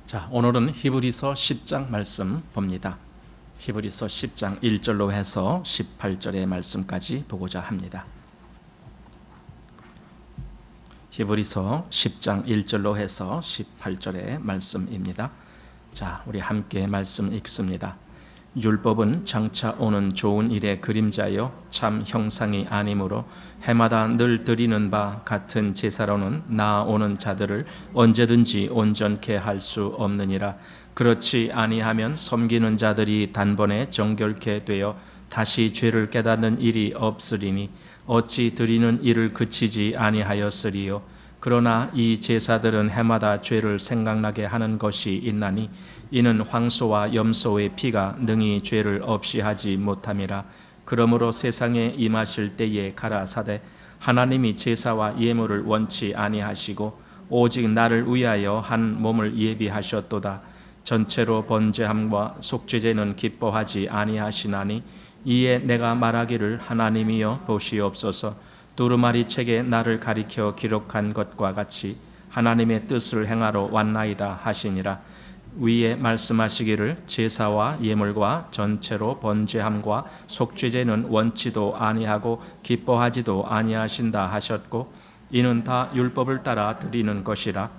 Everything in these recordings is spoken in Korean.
자, 오늘은 히브리서 10장 말씀 봅니다. 히브리서 10장 1절로 해서 18절의 말씀까지 보고자 합니다. 히브리서 10장 1절로 해서 18절의 말씀입니다. 자, 우리 함께 말씀 읽습니다. 율법은 장차 오는 좋은 일의 그림자요 참 형상이 아니므로 해마다 늘 드리는 바 같은 제사로는 나아오는 자들을 언제든지 온전케 할 수 없느니라. 그렇지 아니하면 섬기는 자들이 단번에 정결케 되어 다시 죄를 깨닫는 일이 없으리니 어찌 드리는 일을 그치지 아니하였으리요. 그러나 이 제사들은 해마다 죄를 생각나게 하는 것이 있나니 이는 황소와 염소의 피가 능히 죄를 없이 하지 못함이라. 그러므로 세상에 임하실 때에 가라사대 하나님이 제사와 예물을 원치 아니하시고 오직 나를 위하여 한 몸을 예비하셨도다. 전체로 번제함과 속죄제는 기뻐하지 아니하시나니 이에 내가 말하기를 하나님이여 보시옵소서. 두루마리 책에 나를 가리켜 기록한 것과 같이 하나님의 뜻을 행하러 왔나이다 하시니라. 위에 말씀하시기를 제사와 예물과 전체로 번제함과 속죄제는 원치도 아니하고 기뻐하지도 아니하신다 하셨고 이는 다 율법을 따라 드리는 것이라.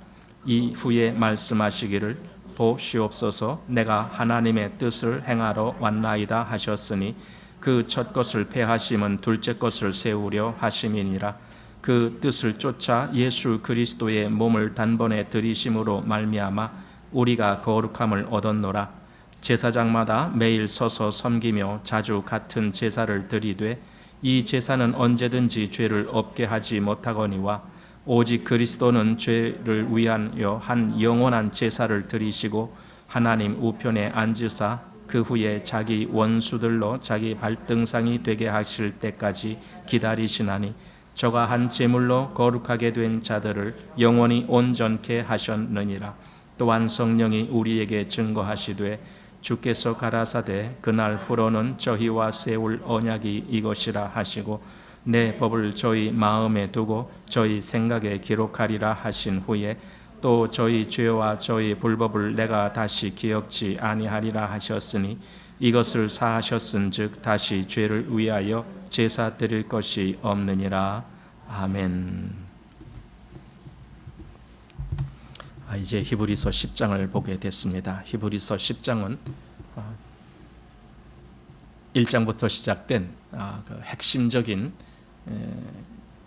이후에 말씀하시기를 보시옵소서 내가 하나님의 뜻을 행하러 왔나이다 하셨으니 그 첫 것을 폐하심은 둘째 것을 세우려 하심이니라. 그 뜻을 쫓아 예수 그리스도의 몸을 단번에 들이심으로 말미암아 우리가 거룩함을 얻었노라. 제사장마다 매일 서서 섬기며 자주 같은 제사를 드리되 이 제사는 언제든지 죄를 없게 하지 못하거니와 오직 그리스도는 죄를 위하여 한 영원한 제사를 드리시고 하나님 우편에 앉으사 그 후에 자기 원수들로 자기 발등상이 되게 하실 때까지 기다리시나니 저가 한 제물로 거룩하게 된 자들을 영원히 온전케 하셨느니라. 또한 성령이 우리에게 증거하시되 주께서 가라사대 그날 후로는 저희와 세울 언약이 이것이라 하시고 내 법을 저희 마음에 두고 저희 생각에 기록하리라 하신 후에 또 저희 죄와 저희 불법을 내가 다시 기억지 아니하리라 하셨으니 이것을 사하셨은즉 다시 죄를 위하여 제사 드릴 것이 없느니라. 아멘. 이제 히브리서 10장을 보게 됐습니다. 히브리서 10장은 1장부터 시작된 그 핵심적인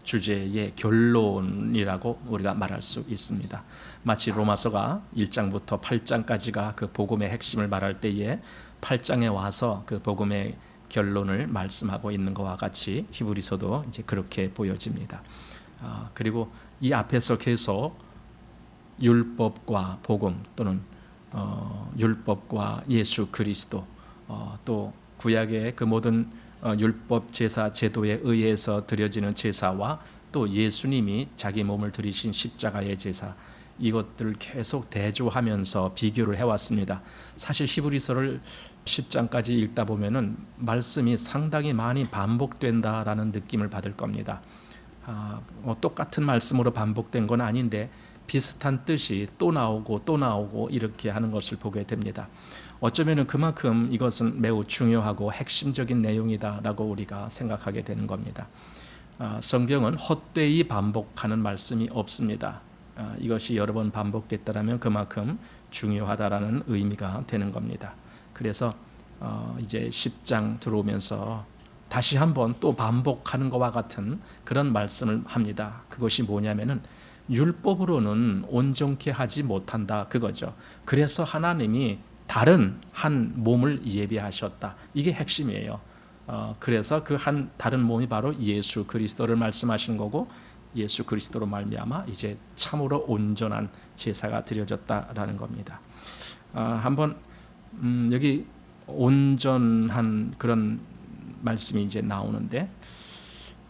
주제의 결론이라고 우리가 말할 수 있습니다. 마치 로마서가 1장부터 8장까지가 그 복음의 핵심을 말할 때에 8장에 와서 그 복음의 결론을 말씀하고 있는 것과 같이 히브리서도 이제 그렇게 보여집니다. 그리고 이 앞에서 계속 율법과 복음 또는 율법과 예수 그리스도 또 구약의 그 모든 율법 제사 제도에 의해서 드려지는 제사와 또 예수님이 자기 몸을 들이신 십자가의 제사 이것들을 계속 대조하면서 비교를 해왔습니다. 사실 히브리서를 10장까지 읽다 보면은 말씀이 상당히 많이 반복된다라는 느낌을 받을 겁니다. 똑같은 말씀으로 반복된 건 아닌데 비슷한 뜻이 또 나오고 또 나오고 이렇게 하는 것을 보게 됩니다. 어쩌면 그만큼 이것은 매우 중요하고 핵심적인 내용이다라고 우리가 생각하게 되는 겁니다. 성경은 헛되이 반복하는 말씀이 없습니다. 이것이 여러 번 반복됐다면 그만큼 중요하다라는 의미가 되는 겁니다. 그래서 이제 10장 들어오면서 다시 한번 또 반복하는 것과 같은 그런 말씀을 합니다. 그것이 뭐냐면은 율법으로는 온전케 하지 못한다 그거죠. 그래서 하나님이 다른 한 몸을 예비하셨다. 이게 핵심이에요. 그래서 그 한 다른 몸이 바로 예수 그리스도를 말씀하신 거고 예수 그리스도로 말미암아 이제 참으로 온전한 제사가 드려졌다라는 겁니다. 한번 여기 온전한 그런 말씀이 이제 나오는데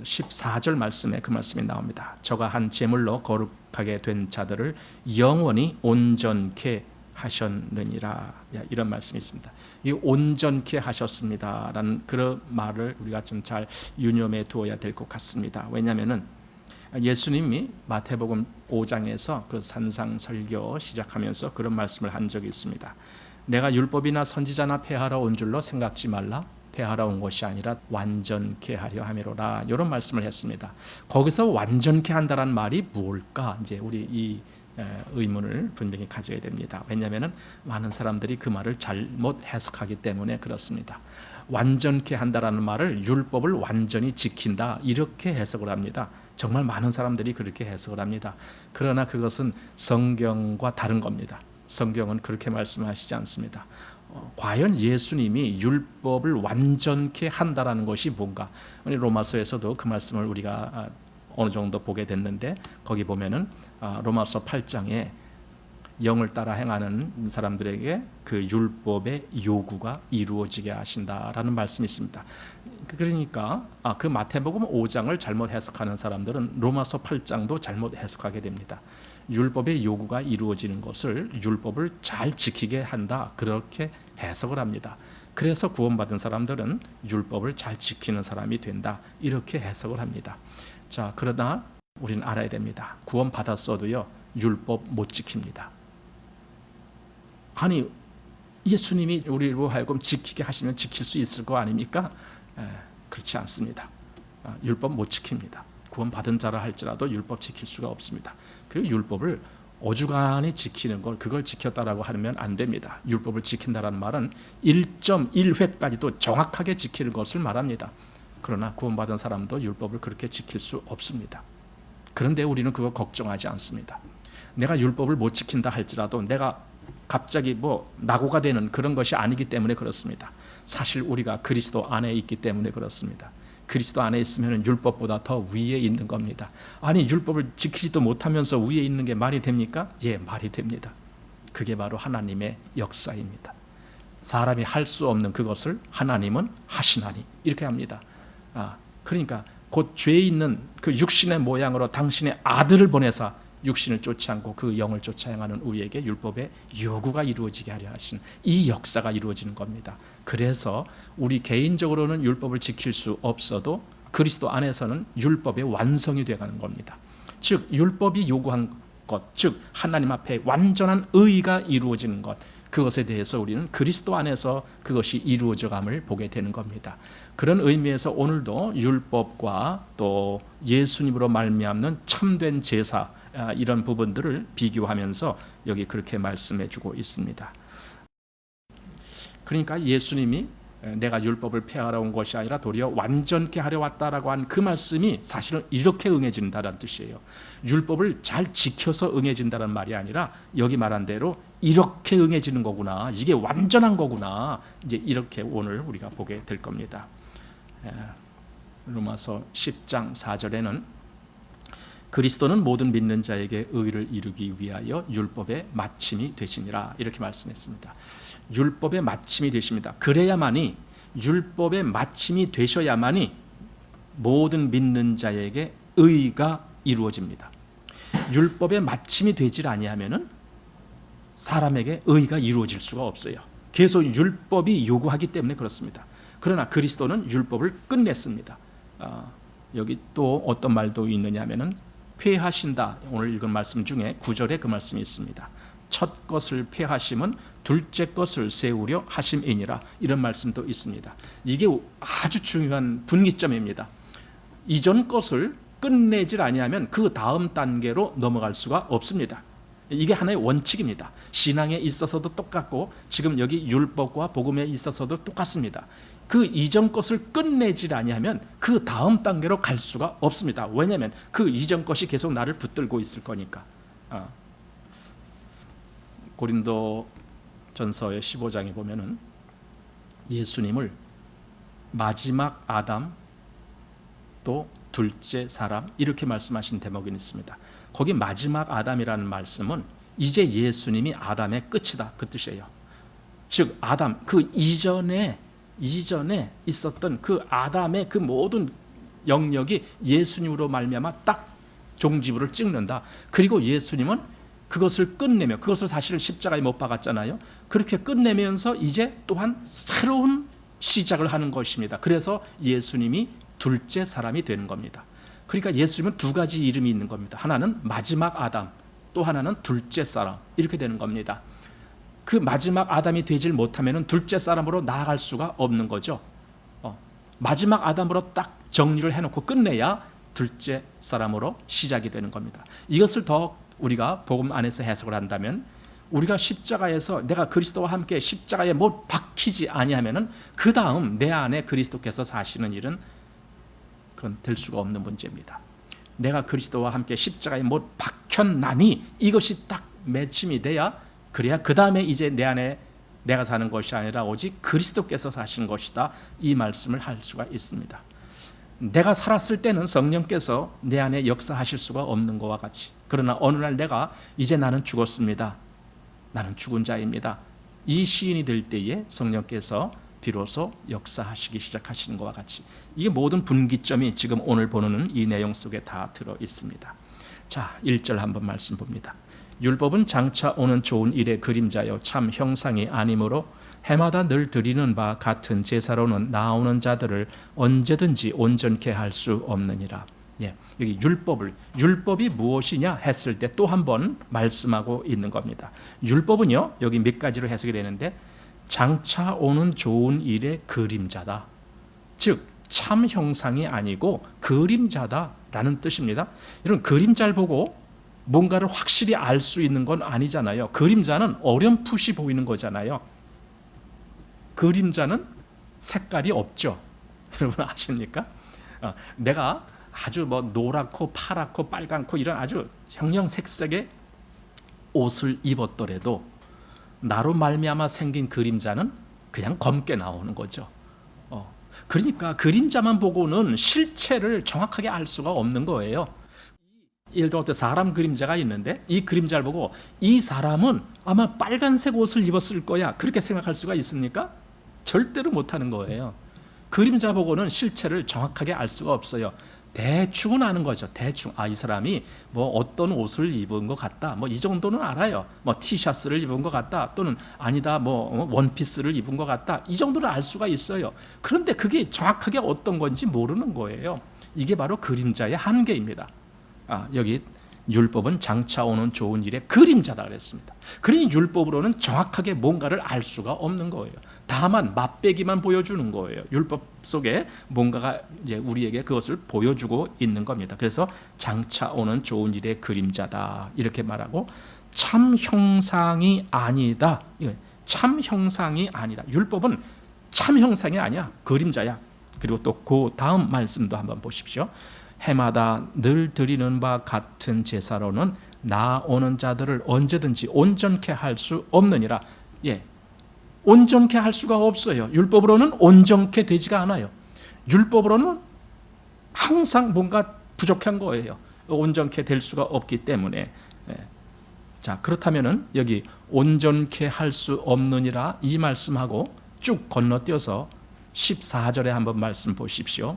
14절 말씀에 그 말씀이 나옵니다. 저가 한 제물로 거룩하게 된 자들을 영원히 온전케 하셨느니라. 이런 말씀이 있습니다. 이 온전케 하셨습니다라는 그런 말을 우리가 좀 잘 유념해 두어야 될 것 같습니다. 왜냐하면은 예수님이 마태복음 5장에서 그 산상설교 시작하면서 그런 말씀을 한 적이 있습니다. 내가 율법이나 선지자나 폐하러 온 줄로 생각지 말라. 폐하러 온 것이 아니라 완전케 하려 함이로라. 이런 말씀을 했습니다. 거기서 완전케 한다는 말이 뭘까? 이제 우리 이 의문을 분명히 가져야 됩니다. 왜냐하면 많은 사람들이 그 말을 잘못 해석하기 때문에 그렇습니다. 완전케 한다라는 말을 율법을 완전히 지킨다 이렇게 해석을 합니다. 정말 많은 사람들이 그렇게 해석을 합니다. 그러나 그것은 성경과 다른 겁니다. 성경은 그렇게 말씀하시지 않습니다. 과연 예수님이 율법을 완전케 한다라는 것이 뭔가? 로마서에서도 그 말씀을 우리가 어느 정도 보게 됐는데 거기 보면은 로마서 8장에 영을 따라 행하는 사람들에게 그 율법의 요구가 이루어지게 하신다라는 말씀이 있습니다. 그러니까 그 마태복음 5장을 잘못 해석하는 사람들은 로마서 8장도 잘못 해석하게 됩니다. 율법의 요구가 이루어지는 것을 율법을 잘 지키게 한다 그렇게 해석을 합니다. 그래서 구원받은 사람들은 율법을 잘 지키는 사람이 된다 이렇게 해석을 합니다. 자, 그러나 우리는 알아야 됩니다. 구원받았어도요 율법 못 지킵니다. 아니 예수님이 우리로 하여금 지키게 하시면 지킬 수 있을 거 아닙니까? 그렇지 않습니다. 율법 못 지킵니다. 구원받은 자라 할지라도 율법 지킬 수가 없습니다. 그리고 율법을 어주간히 지키는 걸 그걸 지켰다라고 하면 안 됩니다. 율법을 지킨다라는 말은 1.1회까지도 정확하게 지키는 것을 말합니다. 그러나 구원받은 사람도 율법을 그렇게 지킬 수 없습니다. 그런데 우리는 그거 걱정하지 않습니다. 내가 율법을 못 지킨다 할지라도 내가 갑자기 낙오가 되는 그런 것이 아니기 때문에 그렇습니다. 사실 우리가 그리스도 안에 있기 때문에 그렇습니다. 그리스도 안에 있으면 율법보다 더 위에 있는 겁니다. 아니 율법을 지키지도 못하면서 위에 있는 게 말이 됩니까? 예, 말이 됩니다. 그게 바로 하나님의 역사입니다. 사람이 할 수 없는 그것을 하나님은 하시나니 이렇게 합니다. 그러니까 곧 죄 있는 그 육신의 모양으로 당신의 아들을 보내사 육신을 쫓지 않고 그 영을 쫓아 행하는 우리에게 율법의 요구가 이루어지게 하려 하신 이 역사가 이루어지는 겁니다. 그래서 우리 개인적으로는 율법을 지킬 수 없어도 그리스도 안에서는 율법의 완성이 되어가는 겁니다. 즉 율법이 요구한 것, 즉 하나님 앞에 완전한 의가 이루어지는 것, 그것에 대해서 우리는 그리스도 안에서 그것이 이루어져감을 보게 되는 겁니다. 그런 의미에서 오늘도 율법과 또 예수님으로 말미암는 참된 제사 이런 부분들을 비교하면서 여기 그렇게 말씀해 주고 있습니다. 그러니까 예수님이 내가 율법을 폐하러 온 것이 아니라 도리어 완전케 하려 왔다라고 한 그 말씀이 사실은 이렇게 응해진다는 뜻이에요. 율법을 잘 지켜서 응해진다는 말이 아니라 여기 말한 대로 이렇게 응해지는 거구나, 이게 완전한 거구나, 이제 이렇게 오늘 우리가 보게 될 겁니다. 로마서 10장 4절에는 그리스도는 모든 믿는 자에게 의를 이루기 위하여 율법의 마침이 되시니라 이렇게 말씀했습니다. 율법의 마침이 되십니다. 그래야만이 율법의 마침이 되셔야만이 모든 믿는 자에게 의가 이루어집니다. 율법의 마침이 되질 아니하면은 사람에게 의가 이루어질 수가 없어요. 계속 율법이 요구하기 때문에 그렇습니다. 그러나 그리스도는 율법을 끝냈습니다. 여기 또 어떤 말도 있느냐 하면은 폐하신다. 오늘 읽은 말씀 중에 9절에 그 말씀이 있습니다. 첫 것을 폐하심은 둘째 것을 세우려 하심이니라 이런 말씀도 있습니다. 이게 아주 중요한 분기점입니다. 이전 것을 끝내질 아니하면 그 다음 단계로 넘어갈 수가 없습니다. 이게 하나의 원칙입니다. 신앙에 있어서도 똑같고 지금 여기 율법과 복음에 있어서도 똑같습니다. 그 이전 것을 끝내질 아니하면 그 다음 단계로 갈 수가 없습니다. 왜냐하면 그 이전 것이 계속 나를 붙들고 있을 거니까. 고린도 전서의 15장에 보면은 예수님을 마지막 아담 또 둘째 사람 이렇게 말씀하신 대목이 있습니다. 거기 마지막 아담이라는 말씀은 이제 예수님이 아담의 끝이다 그 뜻이에요. 즉 아담 그 이전에 있었던 그 아담의 그 모든 영역이 예수님으로 말미암아 딱 종지부를 찍는다. 그리고 예수님은 그것을 끝내며 그것을 사실 십자가에 못 박았잖아요. 그렇게 끝내면서 이제 또한 새로운 시작을 하는 것입니다. 그래서 예수님이 둘째 사람이 되는 겁니다. 그러니까 예수님은 두 가지 이름이 있는 겁니다. 하나는 마지막 아담, 또 하나는 둘째 사람, 이렇게 되는 겁니다. 그 마지막 아담이 되질 못하면 둘째 사람으로 나아갈 수가 없는 거죠. 마지막 아담으로 딱 정리를 해놓고 끝내야 둘째 사람으로 시작이 되는 겁니다. 이것을 더 우리가 복음 안에서 해석을 한다면, 우리가 십자가에서 내가 그리스도와 함께 십자가에 못 박히지 아니하면은 그 다음 내 안에 그리스도께서 사시는 일은 그건 될 수가 없는 문제입니다. 내가 그리스도와 함께 십자가에 못 박혔나니 이것이 딱 맺힘이 돼야, 그래야 그 다음에 이제 내 안에 내가 사는 것이 아니라 오직 그리스도께서 사신 것이다, 이 말씀을 할 수가 있습니다. 내가 살았을 때는 성령께서 내 안에 역사하실 수가 없는 것과 같이, 그러나 어느 날 내가 이제 나는 죽었습니다, 나는 죽은 자입니다, 이 시인이 될 때에 성령께서 비로소 역사하시기 시작하시는 것과 같이, 이게 모든 분기점이 지금 오늘 보는 이 내용 속에 다 들어 있습니다. 자, 1절 한번 말씀 봅니다. 율법은 장차 오는 좋은 일의 그림자요 참 형상이 아니므로 해마다 늘 드리는 바 같은 제사로는 나오는 자들을 언제든지 온전케 할 수 없느니라. 여기 율법이 무엇이냐 했을 때 또 한 번 말씀하고 있는 겁니다. 율법은요, 여기 몇 가지로 해석이 되는데, 장차 오는 좋은 일의 그림자다, 즉 참 형상이 아니고 그림자다라는 뜻입니다. 이런 그림자를 보고 뭔가를 확실히 알 수 있는 건 아니잖아요. 그림자는 어렴풋이 보이는 거잖아요. 그림자는 색깔이 없죠. 여러분 아십니까? 내가 아주 노랗고 파랗고 빨갛고 이런 아주 형형색색의 옷을 입었더라도 나로 말미암아 생긴 그림자는 그냥 검게 나오는 거죠. 그러니까 그림자만 보고는 실체를 정확하게 알 수가 없는 거예요. 예를 들어 사람 그림자가 있는데 이 그림자를 보고 이 사람은 아마 빨간색 옷을 입었을 거야, 그렇게 생각할 수가 있습니까? 절대로 못하는 거예요. 그림자 보고는 실체를 정확하게 알 수가 없어요. 대충은 아는 거죠. 대충 이 사람이 어떤 옷을 입은 것 같다, 이 정도는 알아요. 티셔츠를 입은 것 같다, 또는 아니다 원피스를 입은 것 같다, 이 정도는 알 수가 있어요. 그런데 그게 정확하게 어떤 건지 모르는 거예요. 이게 바로 그림자의 한계입니다. 여기 율법은 장차 오는 좋은 일의 그림자다 그랬습니다. 그러니 율법으로는 정확하게 뭔가를 알 수가 없는 거예요. 다만 맛배기만 보여주는 거예요. 율법 속에 뭔가가 이제 우리에게 그것을 보여주고 있는 겁니다. 그래서 장차 오는 좋은 일의 그림자다 이렇게 말하고, 참 형상이 아니다, 참 형상이 아니다. 율법은 참 형상이 아니야, 그림자야. 그리고 또 그 다음 말씀도 한번 보십시오. 해마다 늘 드리는 바 같은 제사로는 나오는 자들을 언제든지 온전케 할 수 없느니라. 온전케 할 수가 없어요. 율법으로는 온전케 되지가 않아요. 율법으로는 항상 뭔가 부족한 거예요. 온전케 될 수가 없기 때문에. 자, 그렇다면은 여기 온전케 할 수 없느니라 이 말씀하고 쭉 건너뛰어서 14절에 한번 말씀 보십시오.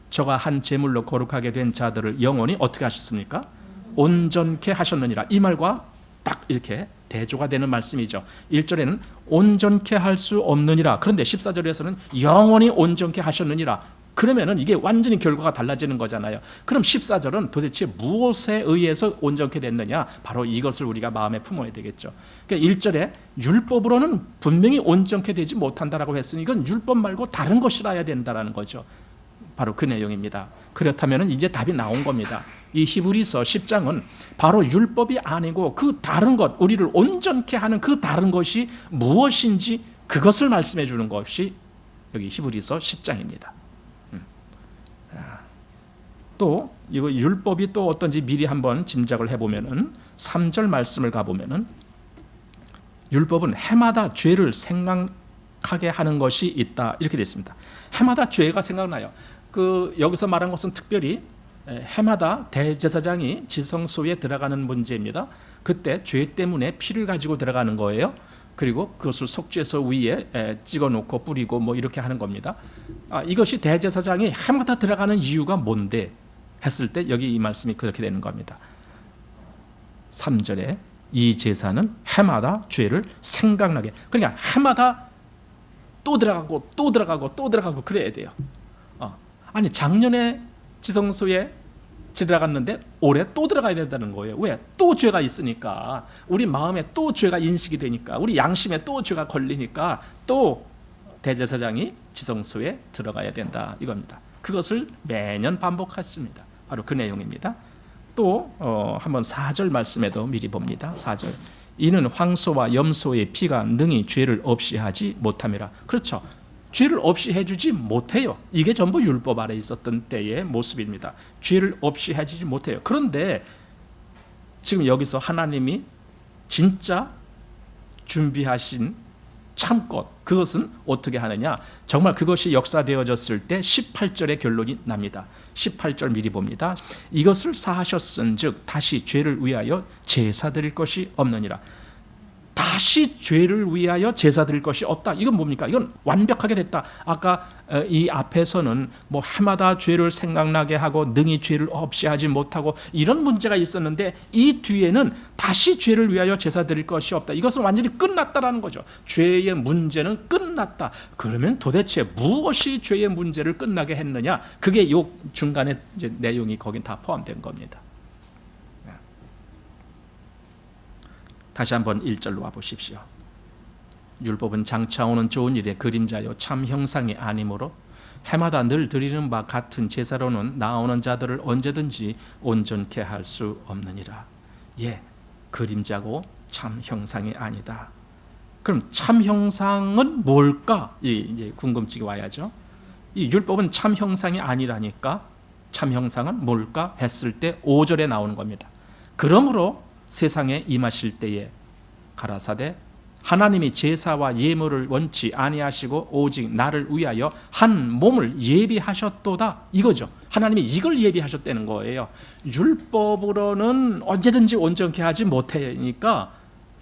저가 한 제물로 거룩하게 된 자들을 영원히 어떻게 하셨습니까? 온전케 하셨느니라. 이 말과 딱 이렇게 대조가 되는 말씀이죠. 1절에는 온전케 할 수 없느니라. 그런데 14절에서는 영원히 온전케 하셨느니라. 그러면은 이게 완전히 결과가 달라지는 거잖아요. 그럼 14절은 도대체 무엇에 의해서 온전케 됐느냐? 바로 이것을 우리가 마음에 품어야 되겠죠. 그러니까 1절에 율법으로는 분명히 온전케 되지 못한다라고 했으니 이건 율법 말고 다른 것이라야 된다라는 거죠. 바로 그 내용입니다. 그렇다면 이제 답이 나온 겁니다. 이 히브리서 10장은 바로 율법이 아니고 그 다른 것, 우리를 온전케 하는 그 다른 것이 무엇인지 그것을 말씀해 주는 것이 여기 히브리서 10장입니다. 또 이거 율법이 또 어떤지 미리 한번 짐작을 해보면은 3절 말씀을 가보면은 율법은 해마다 죄를 생각하게 하는 것이 있다 이렇게 되어 있습니다. 해마다 죄가 생각나요. 여기서 말한 것은 특별히 해마다 대제사장이 지성소에 들어가는 문제입니다. 그때 죄 때문에 피를 가지고 들어가는 거예요. 그리고 그것을 속죄소 위에 찍어놓고 뿌리고 이렇게 하는 겁니다. 이것이 대제사장이 해마다 들어가는 이유가 뭔데 했을 때 여기 이 말씀이 그렇게 되는 겁니다. 3절에 이 제사는 해마다 죄를 생각나게, 그러니까 해마다 또 들어가고 또 들어가고 또 들어가고 그래야 돼요. 아니 작년에 지성소에 들어갔는데 올해 또 들어가야 된다는 거예요. 왜? 또 죄가 있으니까. 우리 마음에 또 죄가 인식이 되니까, 우리 양심에 또 죄가 걸리니까 또 대제사장이 지성소에 들어가야 된다 이겁니다. 그것을 매년 반복했습니다. 바로 그 내용입니다. 또 한번 4절 말씀에도 미리 봅니다. 4절. 이는 황소와 염소의 피가 능히 죄를 없이 하지 못함이라. 그렇죠. 죄를 없이 해주지 못해요. 이게 전부 율법 아래 있었던 때의 모습입니다. 죄를 없이 해주지 못해요. 그런데 지금 여기서 하나님이 진짜 준비하신 참것, 그것은 어떻게 하느냐? 정말 그것이 역사되어졌을 때 18절의 결론이 납니다. 18절 미리 봅니다. 이것을 사하셨은즉 다시 죄를 위하여 제사 드릴 것이 없느니라. 다시 죄를 위하여 제사 드릴 것이 없다. 이건 뭡니까? 이건 완벽하게 됐다. 아까 이 앞에서는 뭐 해마다 죄를 생각나게 하고 능히 죄를 없이 하지 못하고 이런 문제가 있었는데, 이 뒤에는 다시 죄를 위하여 제사 드릴 것이 없다. 이것은 완전히 끝났다라는 거죠. 죄의 문제는 끝났다. 그러면 도대체 무엇이 죄의 문제를 끝나게 했느냐? 그게 요 중간에 이제 내용이 거긴 다 포함된 겁니다. 다시 한번 1절로 와보십시오. 율법은 장차 오는 좋은 일의 그림자요 참 형상이 아니므로 해마다 늘 드리는 바 같은 제사로는 나오는 자들을 언제든지 온전케 할 수 없느니라. 예, 그림자고 참 형상이 아니다. 그럼 참 형상은 뭘까? 이제 궁금증이 와야죠. 이 율법은 참 형상이 아니라니까 참 형상은 뭘까 했을 때 5절에 나오는 겁니다. 그러므로 세상에 임하실 때에 가라사대 하나님이 제사와 예물을 원치 아니하시고 오직 나를 위하여 한 몸을 예비하셨도다 이거죠. 하나님이 이걸 예비하셨다는 거예요. 율법으로는 언제든지 온전케 하지 못하니까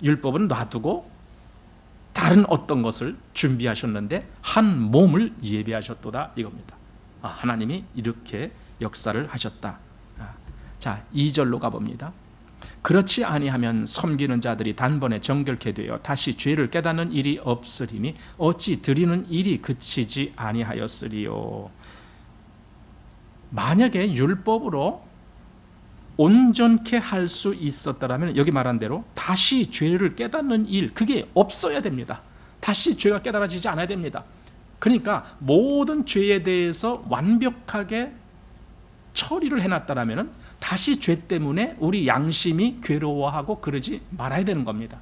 율법은 놔두고 다른 어떤 것을 준비하셨는데 한 몸을 예비하셨도다 이겁니다. 하나님이 이렇게 역사를 하셨다. 자, 2절로 가봅니다. 그렇지 아니하면 섬기는 자들이 단번에 정결케 되어 다시 죄를 깨닫는 일이 없으리니 어찌 드리는 일이 그치지 아니하였으리요. 만약에 율법으로 온전케 할 수 있었다면 여기 말한 대로 다시 죄를 깨닫는 일, 그게 없어야 됩니다. 다시 죄가 깨달아지지 않아야 됩니다. 그러니까 모든 죄에 대해서 완벽하게 처리를 해놨다라면 다시 죄 때문에 우리 양심이 괴로워하고 그러지 말아야 되는 겁니다.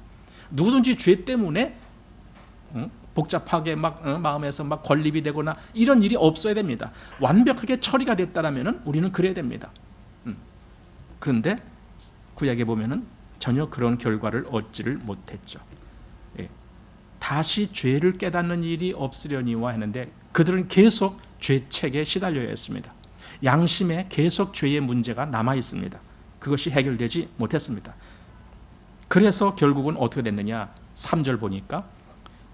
누구든지 죄 때문에 복잡하게 마음에서 막 건립이 되거나 이런 일이 없어야 됩니다. 완벽하게 처리가 됐다라면 우리는 그래야 됩니다. 그런데 구약에 보면은 전혀 그런 결과를 얻지를 못했죠. 예. 다시 죄를 깨닫는 일이 없으려니와 했는데 그들은 계속 죄책에 시달려야 했습니다. 양심에 계속 죄의 문제가 남아 있습니다. 그것이 해결되지 못했습니다. 그래서 결국은 어떻게 됐느냐? 3절 보니까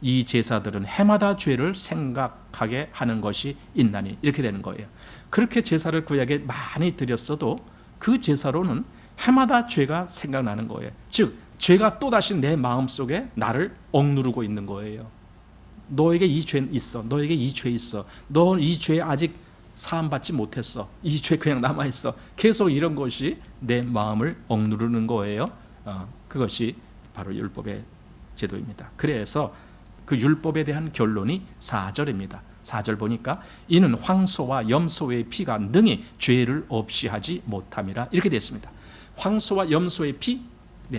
이 제사들은 해마다 죄를 생각하게 하는 것이 있나니 이렇게 되는 거예요. 그렇게 제사를 구약에 많이 드렸어도 그 제사로는 해마다 죄가 생각나는 거예요. 즉 죄가 또다시 내 마음속에 나를 억누르고 있는 거예요. 너에게 이 죄 있어. 너에게 이 죄 있어. 너 이 죄 아직 사함받지 못했어. 이 죄 그냥 남아있어. 계속 이런 것이 내 마음을 억누르는 거예요. 그것이 바로 율법의 제도입니다. 그래서 그 율법에 대한 결론이 4절입니다. 4절 보니까 이는 황소와 염소의 피가 능히 죄를 없이 하지 못함이라 이렇게 되어 있습니다. 황소와 염소의 피,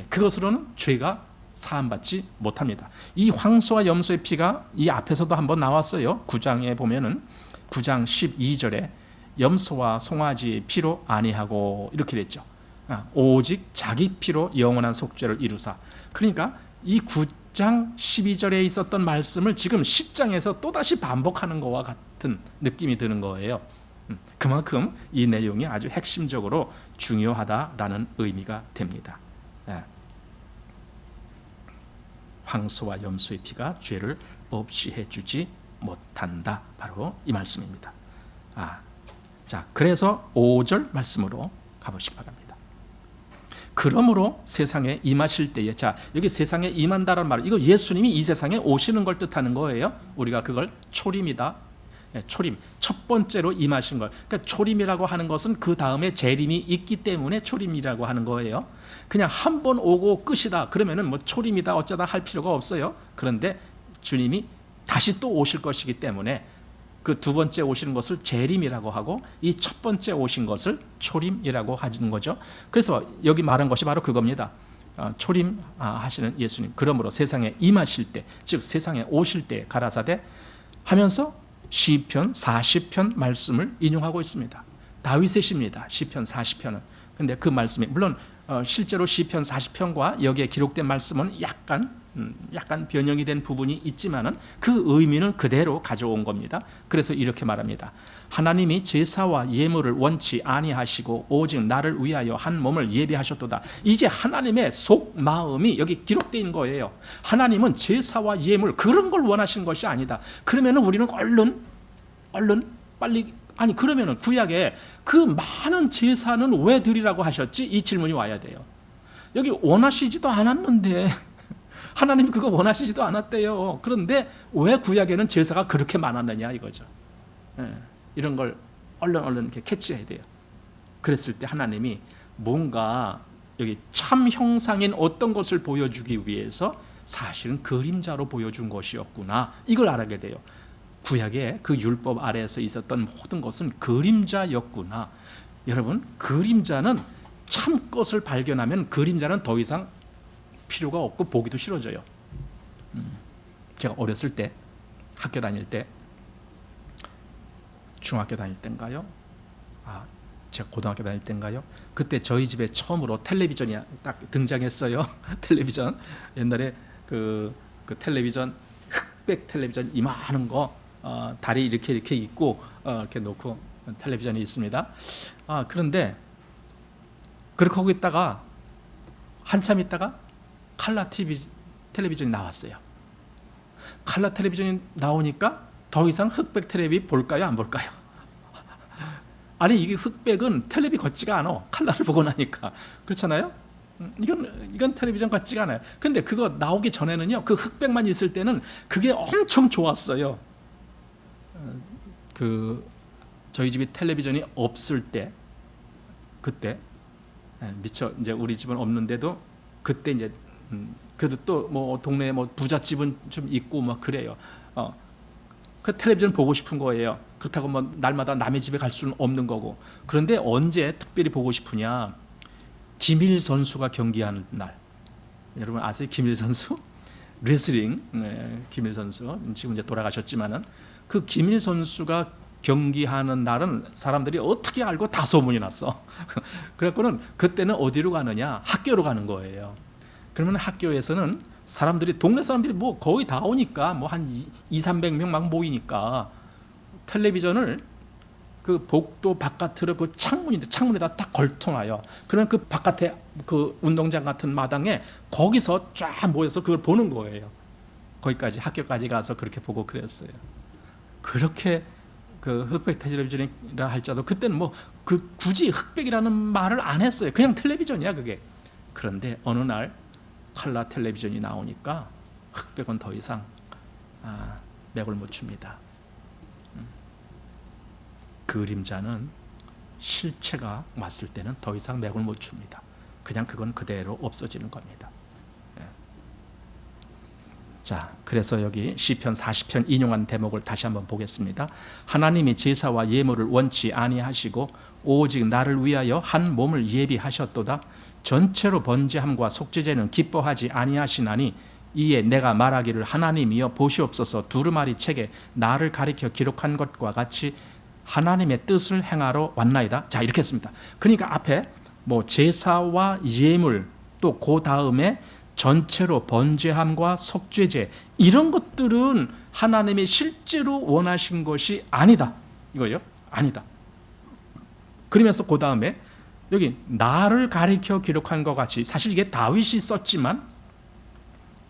그것으로는 죄가 사함받지 못합니다. 이 황소와 염소의 피가 이 앞에서도 한번 나왔어요. 9장에 보면은 9장 12절에 염소와 송아지의 피로 아니하고 이렇게 됐죠. 오직 자기 피로 영원한 속죄를 이루사. 그러니까 이 9장 12절에 있었던 말씀을 지금 10장에서 또다시 반복하는 것과 같은 느낌이 드는 거예요. 그만큼 이 내용이 아주 핵심적으로 중요하다라는 의미가 됩니다. 황소와 염소의 피가 죄를 없이 해주지 못한다. 바로 이 말씀입니다. 자, 그래서 5절 말씀으로 가보시기 바랍니다. 그러므로 세상에 임하실 때에, 자, 여기 세상에 임한다라는 말, 이거 예수님이 이 세상에 오시는 걸 뜻하는 거예요. 우리가 그걸 초림이다, 초림, 첫 번째로 임하신 것. 그러니까 초림이라고 하는 것은 그 다음에 재림이 있기 때문에 초림이라고 하는 거예요. 그냥 한 번 오고 끝이다 그러면은 뭐 초림이다 어쩌다 할 필요가 없어요. 그런데 주님이 다시 또 오실 것이기 때문에 그 두 번째 오시는 것을 재림이라고 하고 이 첫 번째 오신 것을 초림이라고 하는 거죠. 그래서 여기 말한 것이 바로 그겁니다. 초림 하시는 예수님, 그러므로 세상에 임하실 때, 즉 세상에 오실 때 가라사대 하면서 시편 40편 말씀을 인용하고 있습니다. 다윗의 시입니다. 시편 40편은. 근데 그 말씀이 물론 실제로 시편 40편과 여기에 기록된 말씀은 약간 변형이 된 부분이 있지만은 그 의미는 그대로 가져온 겁니다. 그래서 이렇게 말합니다. 하나님이 제사와 예물을 원치 아니하시고 오직 나를 위하여 한 몸을 예비하셨도다. 이제 하나님의 속 마음이 여기 기록되어 있는 거예요. 하나님은 제사와 예물 그런 걸 원하시는 것이 아니다. 그러면은 우리는 얼른 빨리 아니 그러면은 구약에 그 많은 제사는 왜 드리라고 하셨지? 이 질문이 와야 돼요. 여기 원하시지도 않았는데 하나님이 그거 원하시지도 않았대요. 그런데 왜 구약에는 제사가 그렇게 많았느냐 이거죠. 이런 걸 얼른 이렇게 캐치해야 돼요. 그랬을 때 하나님이 뭔가 여기 참 형상인 어떤 것을 보여주기 위해서 사실은 그림자로 보여준 것이었구나. 이걸 알게 돼요. 구약의 그 율법 아래에서 있었던 모든 것은 그림자였구나. 여러분, 그림자는 참 것을 발견하면 그림자는 더 이상 필요가 없고 보기도 싫어져요. 제가 어렸을 때 학교 다닐 때 중학교 다닐 때인가요? 제가 고등학교 다닐 때인가요? 그때 저희 집에 처음으로 텔레비전이 딱 등장했어요. 텔레비전 옛날에 그 텔레비전 흑백 텔레비전 이만한 거 다리 이렇게 있고 이렇게 놓고 텔레비전이 있습니다. 그런데 그렇게 하고 있다가 한참 있다가 칼라 텔레비전이 나왔어요. 칼라 텔레비전이 나오니까 더 이상 흑백 텔레비 볼까요? 안 볼까요? 아니 이게 흑백은 텔레비 같지가 않아. 칼라를 보고 나니까. 그렇잖아요? 이건 텔레비전 같지가 않아요. 근데 그거 나오기 전에는요, 그 흑백만 있을 때는 그게 엄청 좋았어요. 저희 집이 텔레비전이 없을 때, 그때 미처 이제 우리 집은 없는데도 그때 이제 그래도 또 뭐 동네에 뭐 부잣집은 좀 있고 뭐 그래요. 그 텔레비전 보고 싶은 거예요. 그렇다고 뭐 날마다 남의 집에 갈 수는 없는 거고. 그런데 언제 특별히 보고 싶으냐? 김일 선수가 경기하는 날. 여러분 아세요? 김일 선수? 레슬링 김일 선수 지금 이제 돌아가셨지만은 그 김일 선수가 경기하는 날은 사람들이 어떻게 알고 다 소문이 났어. 그래갖고는 그때는 어디로 가느냐? 학교로 가는 거예요. 그러면 학교에서는 사람들이 동네 사람들이 뭐 거의 다 오니까 뭐 한 200~300명 막 모이니까 텔레비전을 그 복도 바깥으로 그 창문에다 딱 걸쳐놔요. 그러면 그 바깥에 그 운동장 같은 마당에 거기서 쫙 모여서 그걸 보는 거예요. 거기까지 학교까지 가서 그렇게 보고 그랬어요. 그렇게 그 흑백 텔레비전이라 할지라도 그때는 뭐 그 굳이 흑백이라는 말을 안 했어요. 그냥 텔레비전이야 그게. 그런데 어느 날 칼라 텔레비전이 나오니까 흑백은 더 이상 맥을 못 춥니다. 그림자는 실체가 왔을 때는 더 이상 맥을 못 춥니다. 그냥 그건 그대로 없어지는 겁니다. 자, 그래서 여기 시편 40편 인용한 대목을 다시 한번 보겠습니다. 하나님이 제사와 예물을 원치 아니하시고 오직 나를 위하여 한 몸을 예비하셨도다. 전체로 번제함과 속죄제는 기뻐하지 아니하시나니 이에 내가 말하기를 하나님이여 보시옵소서 두루마리 책에 나를 가리켜 기록한 것과 같이 하나님의 뜻을 행하러 왔나이다. 자, 이렇게 했습니다. 그러니까 앞에 뭐 제사와 예물 또 그 다음에 전체로 번제함과 속죄제 이런 것들은 하나님이 실제로 원하신 것이 아니다. 이거요? 아니다. 그러면서 그 다음에 여기 나를 가리켜 기록한 것 같이 사실 이게 다윗이 썼지만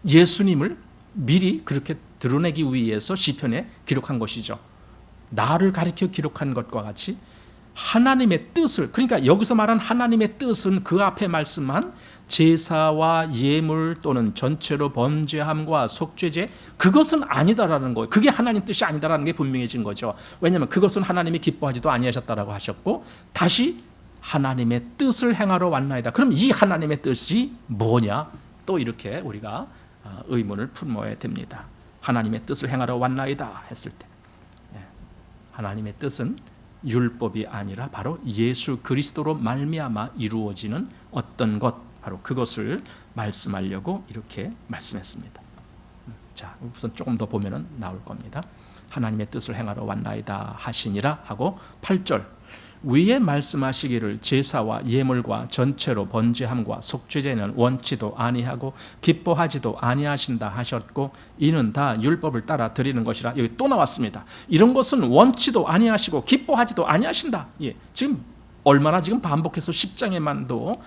예수님을 미리 그렇게 드러내기 위해서 시편에 기록한 것이죠. 나를 가리켜 기록한 것과 같이 하나님의 뜻을, 그러니까 여기서 말한 하나님의 뜻은 그 앞에 말씀한 제사와 예물 또는 전체로 번제함과 속죄제, 그것은 아니다라는 거예요. 그게 하나님 뜻이 아니다라는 게 분명해진 거죠. 왜냐하면 그것은 하나님이 기뻐하지도 아니하셨다라고 하셨고, 다시 하나님의 뜻을 행하러 왔나이다. 그럼 이 하나님의 뜻이 뭐냐? 또 이렇게 우리가 의문을 품어야 됩니다. 하나님의 뜻을 행하러 왔나이다 했을 때, 하나님의 뜻은 율법이 아니라 바로 예수 그리스도로 말미암아 이루어지는 어떤 것, 바로 그것을 말씀하려고 이렇게 말씀했습니다. 자, 우선 조금 더 보면은 나올 겁니다. 하나님의 뜻을 행하러 왔나이다 하시니라 하고 8절, 위에 말씀하시기를 제사와 예물과 전체로 번제함과 속죄제는 원치도 아니하고 기뻐하지도 아니하신다 하셨고 이는 다 율법을 따라 드리는 것이라. 여기 또 나왔습니다. 이런 것은 원치도 아니하시고 기뻐하지도 아니하신다. 지금 얼마나 지금 반복해서 10장에만도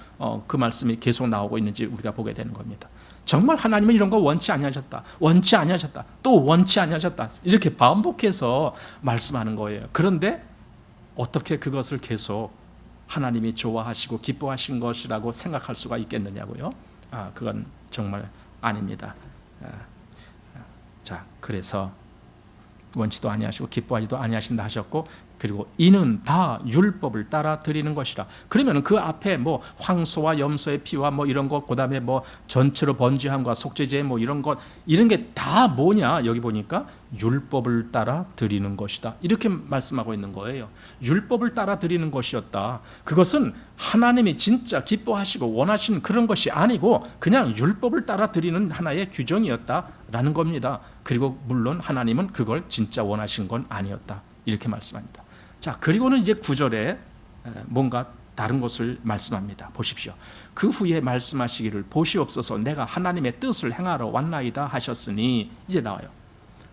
그 말씀이 계속 나오고 있는지 우리가 보게 되는 겁니다. 정말 하나님은 이런 거 원치 아니하셨다, 원치 아니하셨다, 또 원치 아니하셨다, 이렇게 반복해서 말씀하는 거예요. 그런데 어떻게 그것을 계속 하나님이 좋아하시고 기뻐하신 것이라고 생각할 수가 있겠느냐고요? 그건 정말 아닙니다. 자, 그래서 원치도 아니하시고 기뻐하지도 아니하신다 하셨고, 그리고 이는 다 율법을 따라 드리는 것이라. 그러면 그 앞에 뭐 황소와 염소의 피와 뭐 이런 것, 그다음에 뭐 전체로 번제함과 속죄제 뭐 이런 것, 이런 게 다 뭐냐? 여기 보니까 율법을 따라 드리는 것이다, 이렇게 말씀하고 있는 거예요. 율법을 따라 드리는 것이었다. 그것은 하나님이 진짜 기뻐하시고 원하시는 그런 것이 아니고 그냥 율법을 따라 드리는 하나의 규정이었다라는 겁니다. 그리고 물론 하나님은 그걸 진짜 원하신 건 아니었다, 이렇게 말씀합니다. 자, 그리고는 이제 9절에 뭔가 다른 것을 말씀합니다. 보십시오. 그 후에 말씀하시기를 보시옵소서 내가 하나님의 뜻을 행하러 왔나이다 하셨으니, 이제 나와요.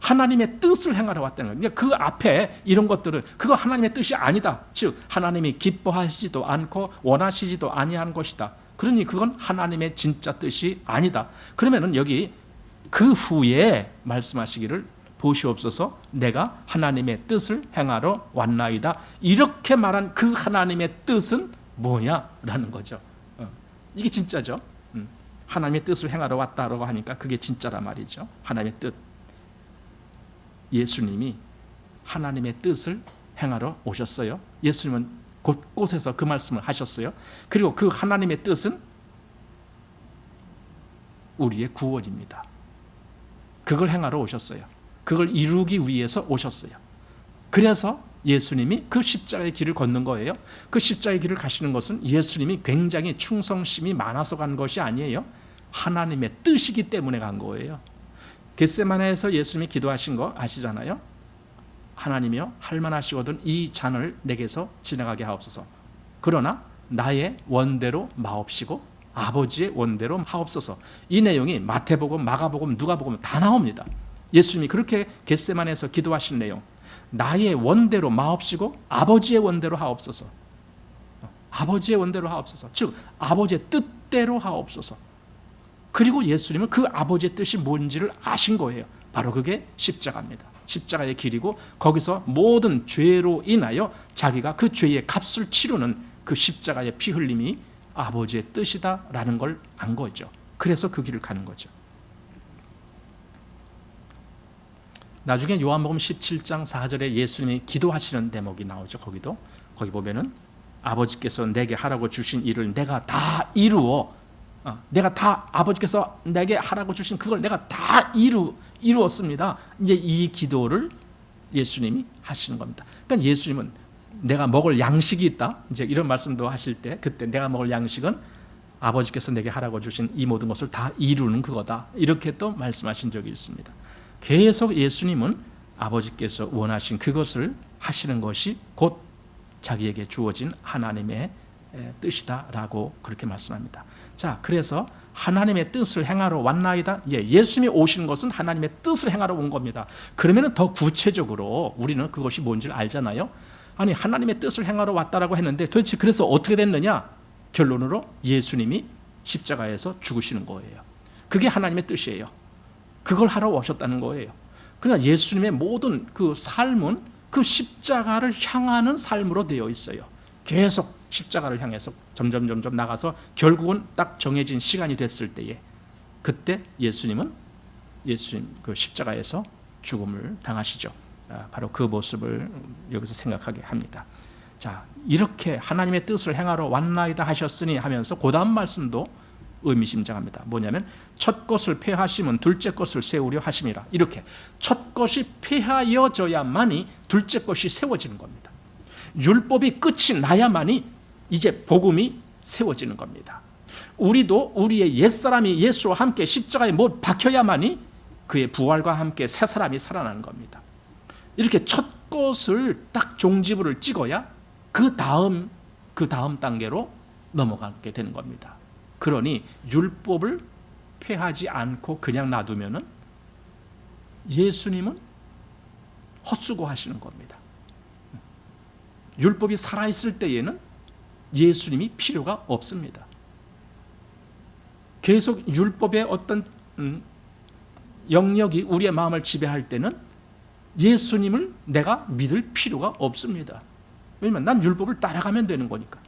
하나님의 뜻을 행하러 왔다는 거예요. 그 앞에 이런 것들은 그거 하나님의 뜻이 아니다. 즉 하나님이 기뻐하시지도 않고 원하시지도 아니한 것이다. 그러니 그건 하나님의 진짜 뜻이 아니다. 그러면은 여기 그 후에 말씀하시기를 보시옵소서 내가 하나님의 뜻을 행하러 왔나이다, 이렇게 말한 그 하나님의 뜻은 뭐냐라는 거죠. 이게 진짜죠. 하나님의 뜻을 행하러 왔다라고 하니까 그게 진짜란 말이죠. 하나님의 뜻. 예수님이 하나님의 뜻을 행하러 오셨어요. 예수님은 곳곳에서 그 말씀을 하셨어요. 그리고 그 하나님의 뜻은 우리의 구원입니다. 그걸 행하러 오셨어요. 그걸 이루기 위해서 오셨어요. 그래서 예수님이 그 십자가의 길을 걷는 거예요. 그 십자가의 길을 가시는 것은 예수님이 굉장히 충성심이 많아서 간 것이 아니에요. 하나님의 뜻이기 때문에 간 거예요. 겟세마네에서 예수님이 기도하신 거 아시잖아요. 하나님이여 할만하시거든 이 잔을 내게서 지나가게 하옵소서. 그러나 나의 원대로 마옵시고 아버지의 원대로 하옵소서. 이 내용이 마태복음, 마가복음, 누가복음 다 나옵니다. 예수님이 그렇게 겟세마네에서 기도하신 내용, 나의 원대로 마옵시고 아버지의 원대로 하옵소서. 아버지의 원대로 하옵소서. 즉 아버지의 뜻대로 하옵소서. 그리고 예수님은 그 아버지의 뜻이 뭔지를 아신 거예요. 바로 그게 십자가입니다. 십자가의 길이고 거기서 모든 죄로 인하여 자기가 그 죄의 값을 치르는 그 십자가의 피 흘림이 아버지의 뜻이다라는 걸 안 거죠. 그래서 그 길을 가는 거죠. 나중에 요한복음 17장 4절에 예수님이 기도하시는 대목이 나오죠. 거기 보면은 아버지께서 내게 하라고 주신 일을 내가 다 이루어, 내가 다 아버지께서 내게 하라고 주신 그걸 내가 다 이루었습니다. 이제 이 기도를 예수님이 하시는 겁니다. 그러니까 예수님은 내가 먹을 양식이 있다, 이제 이런 말씀도 하실 때 그때 내가 먹을 양식은 아버지께서 내게 하라고 주신 이 모든 것을 다 이루는 그거다, 이렇게 또 말씀하신 적이 있습니다. 계속 예수님은 아버지께서 원하신 그것을 하시는 것이 곧 자기에게 주어진 하나님의 뜻이다라고 그렇게 말씀합니다. 자, 그래서 하나님의 뜻을 행하러 왔나이다. 예수님이 오신 것은 하나님의 뜻을 행하러 온 겁니다. 그러면 더 구체적으로 우리는 그것이 뭔지를 알잖아요. 아니 하나님의 뜻을 행하러 왔다라고 했는데 도대체 그래서 어떻게 됐느냐? 결론으로 예수님이 십자가에서 죽으시는 거예요. 그게 하나님의 뜻이에요. 그걸 하러 오셨다는 거예요. 그러나 예수님의 모든 그 삶은 그 십자가를 향하는 삶으로 되어 있어요. 계속 십자가를 향해서 점점 나가서 결국은 딱 정해진 시간이 됐을 때에 그때 예수님 그 십자가에서 죽음을 당하시죠. 바로 그 모습을 여기서 생각하게 합니다. 자, 이렇게 하나님의 뜻을 행하러 왔나이다 하셨으니 하면서 그 다음 말씀도 의미심장합니다. 뭐냐면 첫 것을 폐하심은 둘째 것을 세우려 하심이라. 이렇게 첫 것이 폐하여져야만이 둘째 것이 세워지는 겁니다. 율법이 끝이 나야만이 이제 복음이 세워지는 겁니다. 우리도 우리의 옛사람이 예수와 함께 십자가에 못 박혀야만이 그의 부활과 함께 새 사람이 살아나는 겁니다. 이렇게 첫 것을 딱 종지부를 찍어야 그 다음 단계로 넘어가게 되는 겁니다. 그러니 율법을 폐하지 않고 그냥 놔두면은 예수님은 헛수고하시는 겁니다. 율법이 살아있을 때에는 예수님이 필요가 없습니다. 계속 율법의 어떤 영역이 우리의 마음을 지배할 때는 예수님을 내가 믿을 필요가 없습니다. 왜냐하면 난 율법을 따라가면 되는 거니까.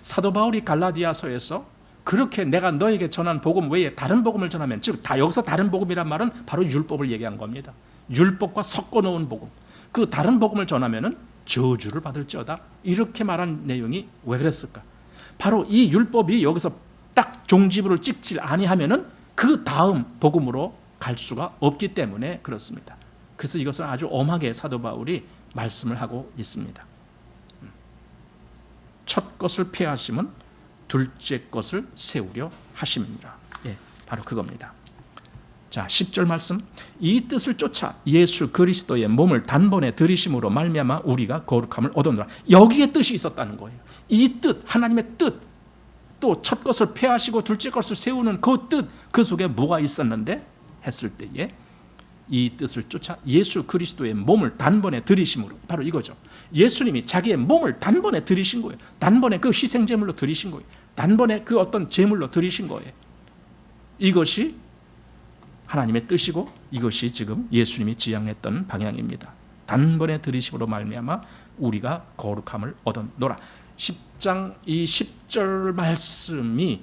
사도 바울이 갈라디아서에서 그렇게 내가 너에게 전한 복음 외에 다른 복음을 전하면, 즉 다 여기서 다른 복음이란 말은 바로 율법을 얘기한 겁니다. 율법과 섞어 놓은 복음, 그 다른 복음을 전하면은 저주를 받을지어다, 이렇게 말한 내용이 왜 그랬을까? 바로 이 율법이 여기서 딱 종지부를 찍지 아니하면은 그 다음 복음으로 갈 수가 없기 때문에 그렇습니다. 그래서 이것은 아주 엄하게 사도 바울이 말씀을 하고 있습니다. 첫 것을 폐하심은 둘째 것을 세우려 하심이라. 예, 바로 그겁니다. 자, 10절 말씀. 이 뜻을 쫓아 예수 그리스도의 몸을 단번에 들이심으로 말미암아 우리가 거룩함을 얻었노라. 여기에 뜻이 있었다는 거예요. 이 뜻, 하나님의 뜻, 또 첫 것을 폐하시고 둘째 것을 세우는 그 뜻, 그 속에 뭐가 있었는데 했을 때에 이 뜻을 쫓아 예수 그리스도의 몸을 단번에 들이심으로, 바로 이거죠. 예수님이 자기의 몸을 단번에 들이신 거예요. 단번에 그 희생제물로 들이신 거예요. 단번에 그 어떤 제물로 들이신 거예요. 이것이 하나님의 뜻이고 이것이 지금 예수님이 지향했던 방향입니다. 단번에 들이심으로 말미암아 우리가 거룩함을 얻었노라. 10장 이 10절 말씀이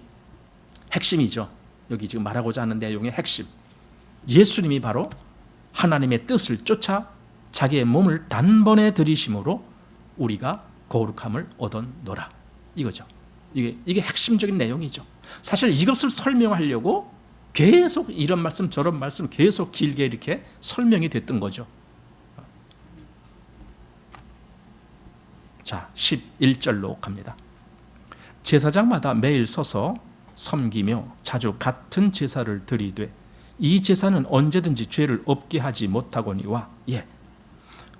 핵심이죠. 여기 지금 말하고자 하는 내용의 핵심. 예수님이 바로 하나님의 뜻을 쫓아 자기의 몸을 단번에 들이심으로 우리가 거룩함을 얻었노라. 이거죠. 이게 핵심적인 내용이죠. 사실 이것을 설명하려고 계속 이런 말씀 저런 말씀 계속 길게 이렇게 설명이 됐던 거죠. 자, 11절로 갑니다. 제사장마다 매일 서서 섬기며 자주 같은 제사를 드리되 이 제사는 언제든지 죄를 없게 하지 못하거니와. 예,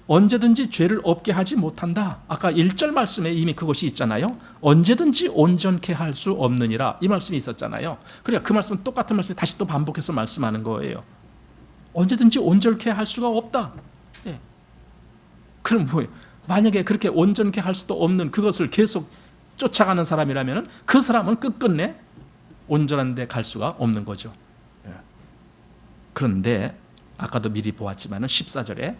언제든지 죄를 없게 하지 못한다. 아까 1절 말씀에 이미 그것이 있잖아요. 언제든지 온전케 할 수 없느니라, 이 말씀이 있었잖아요. 그러니까 그 말씀은 똑같은 말씀을 다시 또 반복해서 말씀하는 거예요. 언제든지 온전케 할 수가 없다. 예. 그럼 뭐예요? 만약에 그렇게 온전케 할 수도 없는 그것을 계속 쫓아가는 사람이라면 그 사람은 끝끝내 온전한 데 갈 수가 없는 거죠. 예. 그런데 아까도 미리 보았지만 14절에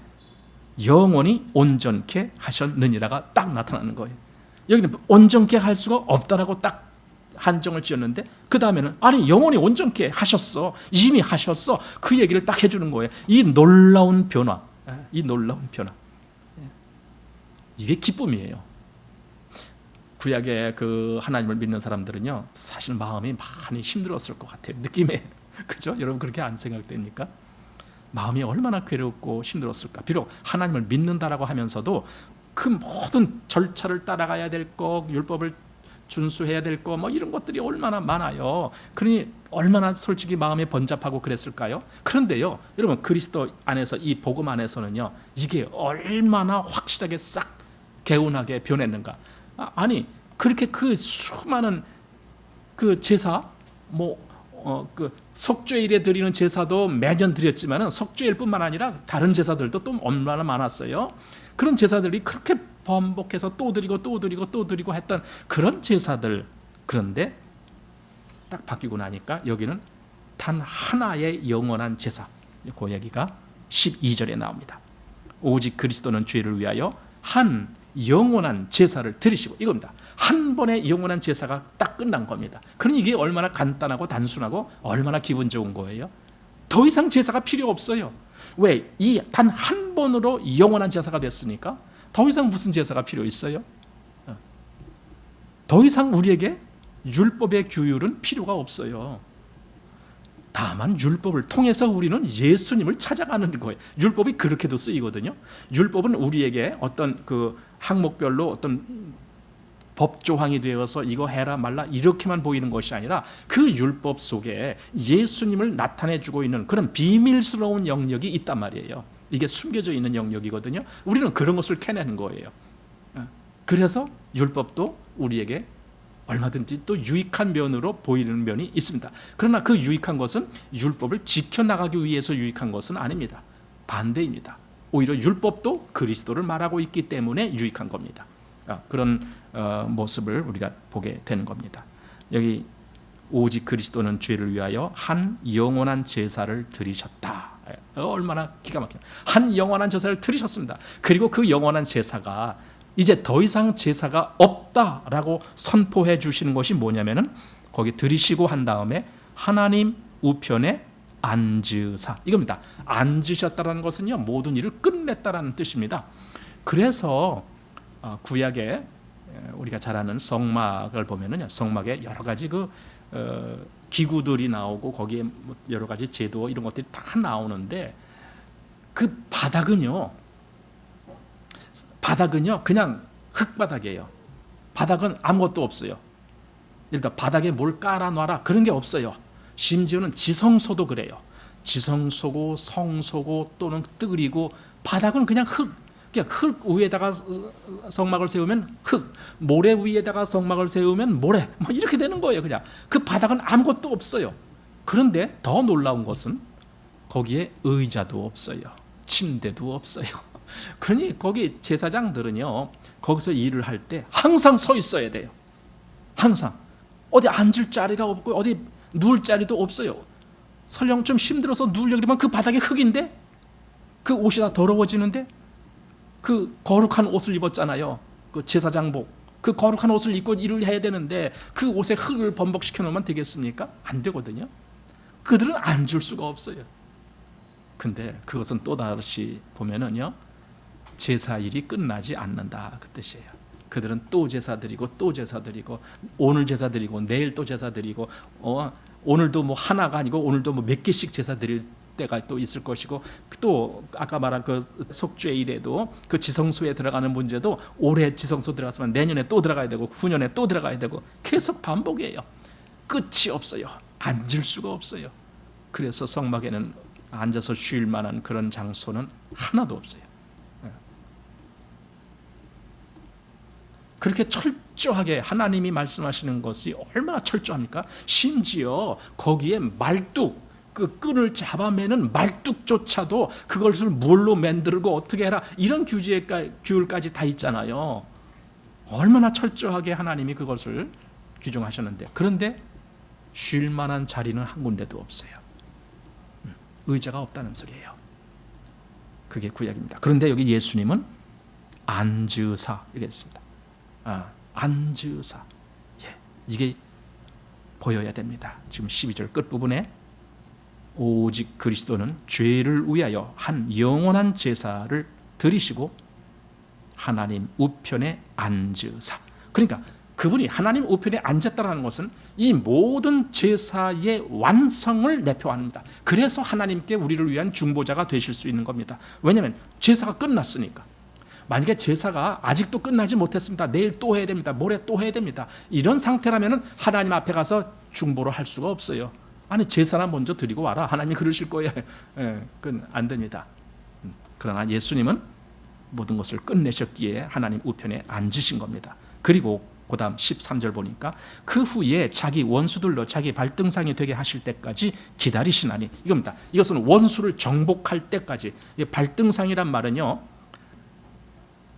영원히 온전케 하셨느니라가 딱 나타나는 거예요. 여기는 온전케 할 수가 없다라고 딱 한정을 지었는데 그 다음에는 아니 영원히 온전케 하셨어, 이미 하셨어, 그 얘기를 딱 해주는 거예요. 이 놀라운 변화, 이 놀라운 변화, 이게 기쁨이에요. 구약의 그 하나님을 믿는 사람들은요 사실 마음이 많이 힘들었을 것 같아요. 느낌에. 그죠? 여러분 그렇게 안 생각됩니까? 마음이 얼마나 괴롭고 힘들었을까. 비록 하나님을 믿는다라고 하면서도 그 모든 절차를 따라가야 될 거, 율법을 준수해야 될 거, 뭐 이런 것들이 얼마나 많아요. 그러니 얼마나 솔직히 마음이 번잡하고 그랬을까요? 그런데요, 여러분 그리스도 안에서 이 복음 안에서는요 이게 얼마나 확실하게 싹 개운하게 변했는가. 아니 그렇게 그 수많은 그 제사, 그 속죄일에 드리는 제사도 매년 드렸지만은 속죄일뿐만 아니라 다른 제사들도 또 얼마나 많았어요. 그런 제사들이 그렇게 반복해서 또 드리고 또 드리고 또 드리고 했던 그런 제사들. 그런데 딱 바뀌고 나니까 여기는 단 하나의 영원한 제사, 그 얘기가 12절에 나옵니다. 오직 그리스도는 죄를 위하여 한 영원한 제사를 드리시고, 이겁니다. 한 번의 영원한 제사가 딱 끝난 겁니다. 그러니 이게 얼마나 간단하고 단순하고 얼마나 기분 좋은 거예요. 더 이상 제사가 필요 없어요. 왜? 이 단 한 번으로 영원한 제사가 됐으니까 더 이상 무슨 제사가 필요 있어요? 더 이상 우리에게 율법의 규율은 필요가 없어요. 다만 율법을 통해서 우리는 예수님을 찾아가는 거예요. 율법이 그렇게도 쓰이거든요. 율법은 우리에게 어떤 그 항목별로 어떤 법조항이 되어서 이거 해라 말라 이렇게만 보이는 것이 아니라 그 율법 속에 예수님을 나타내주고 있는 그런 비밀스러운 영역이 있단 말이에요. 이게 숨겨져 있는 영역이거든요. 우리는 그런 것을 캐내는 거예요. 그래서 율법도 우리에게 얼마든지 또 유익한 면으로 보이는 면이 있습니다. 그러나 그 유익한 것은 율법을 지켜나가기 위해서 유익한 것은 아닙니다. 반대입니다. 오히려 율법도 그리스도를 말하고 있기 때문에 유익한 겁니다. 그런 모습을 우리가 보게 되는 겁니다. 여기 오직 그리스도는 죄를 위하여 한 영원한 제사를 드리셨다. 얼마나 기가 막혀요. 한 영원한 제사를 드리셨습니다. 그리고 그 영원한 제사가 이제 더 이상 제사가 없다라고 선포해 주시는 것이 뭐냐면은 거기 드리시고 한 다음에 하나님 우편에 앉으사, 이겁니다. 앉으셨다라는 것은요, 모든 일을 끝냈다라는 뜻입니다. 그래서 구약에 우리가 잘 아는 성막을 보면은요, 성막에 여러 가지 그 기구들이 나오고 거기에 여러 가지 제도 이런 것들이 다 나오는데 그 바닥은요 그냥 흙바닥이에요. 바닥은 아무것도 없어요. 일단 바닥에 뭘 깔아놔라 그런 게 없어요. 심지어는 지성소도 그래요. 지성소고 성소고 또는 뜰이고 바닥은 그냥 흙. 그냥 흙 위에다가 성막을 세우면 흙, 모래 위에다가 성막을 세우면 모래, 뭐 이렇게 되는 거예요. 그냥 그 바닥은 아무것도 없어요. 그런데 더 놀라운 것은 거기에 의자도 없어요. 침대도 없어요. 그러니 거기 제사장들은요, 거기서 일을 할 때 항상 서 있어야 돼요. 항상 어디 앉을 자리가 없고 어디 누울 자리도 없어요. 설령 좀 힘들어서 누우려고 그러면 그 바닥이 흙인데 그 옷이 다 더러워지는데 그 거룩한 옷을 입었잖아요. 그 제사장복, 그 거룩한 옷을 입고 일을 해야 되는데 그 옷에 흙을 범벅시켜 놓으면 되겠습니까? 안 되거든요. 그들은 앉을 수가 없어요. 근데 그것은 또 다시 보면은요, 제사일이 끝나지 않는다 그 뜻이에요. 그들은 또 제사 드리고 또 제사 드리고 오늘 제사 드리고 내일 또 제사 드리고 오늘도 뭐 하나가 아니고 오늘도 뭐 몇 개씩 제사 드릴 때가 또 있을 것이고, 또 아까 말한 그 속죄일에도 그 지성소에 들어가는 문제도 올해 지성소 들어갔으면 내년에 또 들어가야 되고 후년에 또 들어가야 되고 계속 반복이에요. 끝이 없어요. 앉을 수가 없어요. 그래서 성막에는 앉아서 쉴 만한 그런 장소는 하나도 없어요. 그렇게 철저하게 하나님이 말씀하시는 것이 얼마나 철저합니까? 심지어 거기에 말뚝, 그 끈을 잡아매는 말뚝조차도 그것을 뭘로 만들고 어떻게 해라 이런 규율까지 다 있잖아요. 얼마나 철저하게 하나님이 그것을 규정하셨는데, 그런데 쉴 만한 자리는 한 군데도 없어요. 의자가 없다는 소리예요. 그게 구약입니다. 그런데 여기 예수님은 앉으사 이렇게 했습니다. 앉으사, 이게 보여야 됩니다. 지금 12절 끝부분에 오직 그리스도는 죄를 위하여 한 영원한 제사를 드리시고 하나님 우편에 앉으사. 그러니까 그분이 하나님 우편에 앉았다는 것은 이 모든 제사의 완성을 내포합니다. 그래서 하나님께 우리를 위한 중보자가 되실 수 있는 겁니다. 왜냐하면 제사가 끝났으니까. 만약에 제사가 아직도 끝나지 못했습니다. 내일 또 해야 됩니다. 모레 또 해야 됩니다. 이런 상태라면 하나님 앞에 가서 중보를 할 수가 없어요. 아니 제사나 먼저 드리고 와라. 하나님이 그러실 거예요. 그건 안 됩니다. 그러나 예수님은 모든 것을 끝내셨기에 하나님 우편에 앉으신 겁니다. 그리고 그 다음 13절 보니까 그 후에 자기 원수들로 자기 발등상이 되게 하실 때까지 기다리시나니, 이겁니다. 이것은 원수를 정복할 때까지. 발등상이란 말은요,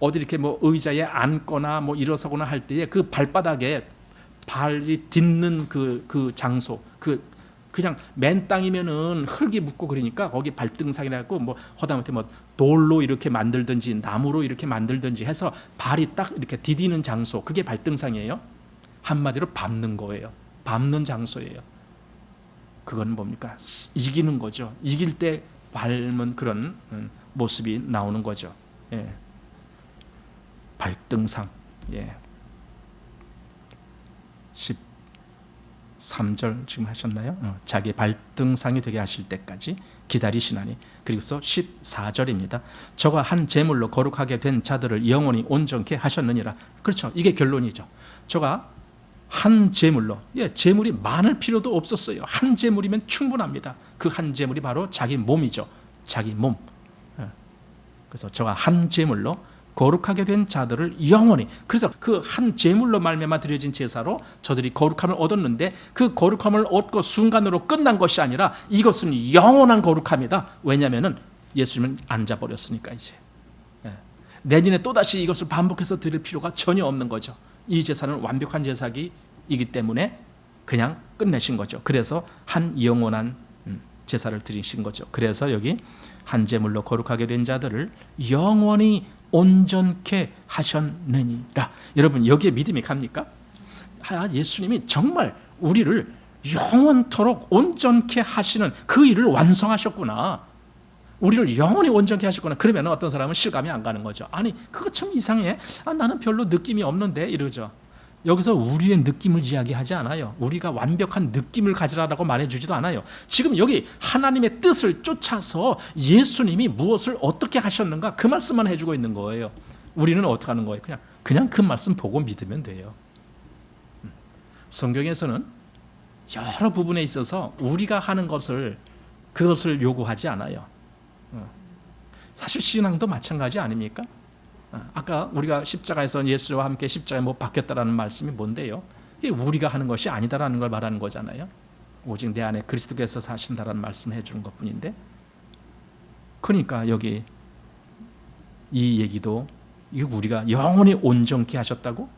어디 이렇게 뭐 의자에 앉거나 뭐 일어서거나 할 때에 그 발바닥에 발이 딛는 그 장소, 그 그냥 맨 땅이면은 흙이 묻고 그러니까 거기 발등상이라고 뭐 허다못해 뭐 돌로 이렇게 만들든지 나무로 이렇게 만들든지 해서 발이 딱 이렇게 디디는 장소, 그게 발등상이에요. 한마디로 밟는 거예요. 밟는 장소예요. 그건 뭡니까? 이기는 거죠. 이길 때 밟는 그런 모습이 나오는 거죠. 예. 발등상. 예. 13절 지금 하셨나요? 자기 발등상이 되게 하실 때까지 기다리시나니. 그리고서 14절입니다. 저가 한 제물로 거룩하게 된 자들을 영원히 온전케 하셨느니라. 그렇죠. 이게 결론이죠. 저가 한 제물로, 제물이 많을 필요도 없었어요. 한 제물이면 충분합니다. 그 한 제물이 바로 자기 몸이죠. 자기 몸. 그래서 저가 한 제물로 거룩하게 된 자들을 영원히, 그래서 그 한 제물로 말미암아 드려진 제사로 저들이 거룩함을 얻었는데, 그 거룩함을 얻고 순간으로 끝난 것이 아니라 이것은 영원한 거룩함이다. 왜냐하면 예수님은 앉아버렸으니까. 이제 내년에 또다시 이것을 반복해서 드릴 필요가 전혀 없는 거죠. 이 제사는 완벽한 제사이기 때문에 그냥 끝내신 거죠. 그래서 한 영원한 제사를 드리신 거죠. 그래서 여기 한 제물로 거룩하게 된 자들을 영원히 온전케 하셨느니라. 여러분, 여기에 믿음이 갑니까? 예수님이 정말 우리를 영원토록 온전케 하시는 그 일을 완성하셨구나. 우리를 영원히 온전케 하셨구나. 그러면 어떤 사람은 실감이 안 가는 거죠. 아니, 그거 참 이상해. 나는 별로 느낌이 없는데 이러죠. 여기서 우리의 느낌을 이야기하지 않아요. 우리가 완벽한 느낌을 가지라고 말해주지도 않아요. 지금 여기 하나님의 뜻을 쫓아서 예수님이 무엇을 어떻게 하셨는가, 그 말씀만 해주고 있는 거예요. 우리는 어떻게 하는 거예요? 그냥 그 말씀 보고 믿으면 돼요. 성경에서는 여러 부분에 있어서 우리가 하는 그것을 요구하지 않아요. 사실 신앙도 마찬가지 아닙니까? 아까 우리가 십자가에서 예수와 함께 십자가에 못 박혔다라는 말씀이 뭔데요? 이게 우리가 하는 것이 아니다라는 걸 말하는 거잖아요. 오직 내 안에 그리스도께서 사신다라는 말씀을 해주는 것뿐인데, 그러니까 여기 이 얘기도, 이게 우리가 영원히 온전케 하셨다고?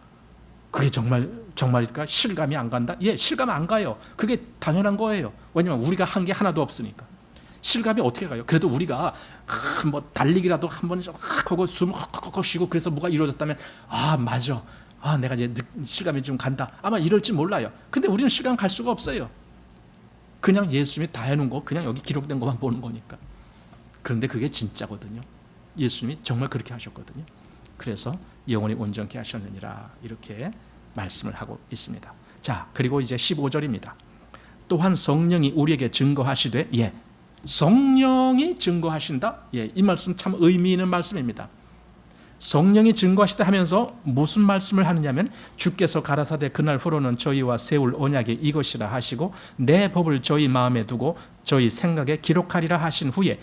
그게 정말일까? 실감이 안 간다? 실감 안 가요. 그게 당연한 거예요. 왜냐하면 우리가 한 게 하나도 없으니까. 실감이 어떻게 가요? 그래도 우리가 뭐 달리기라도 한번 하고 숨 헉헉 쉬고 그래서 뭐가 이루어졌다면, 맞아, 내가 이제 실감이 좀 간다, 아마 이럴지 몰라요. 근데 우리는 실감 갈 수가 없어요. 그냥 예수님이 다 해놓은 거, 그냥 여기 기록된 것만 보는 거니까. 그런데 그게 진짜거든요. 예수님이 정말 그렇게 하셨거든요. 그래서 영원히 온전케 하셨느니라, 이렇게 말씀을 하고 있습니다. 자, 그리고 이제 15절입니다. 또한 성령이 우리에게 증거하시되, 성령이 증거하신다. 이 말씀 참 의미 있는 말씀입니다. 성령이 증거하시다 하면서 무슨 말씀을 하느냐면, 주께서 가라사대 그날 후로는 저희와 세울 언약이 이것이라 하시고 내 법을 저희 마음에 두고 저희 생각에 기록하리라 하신 후에,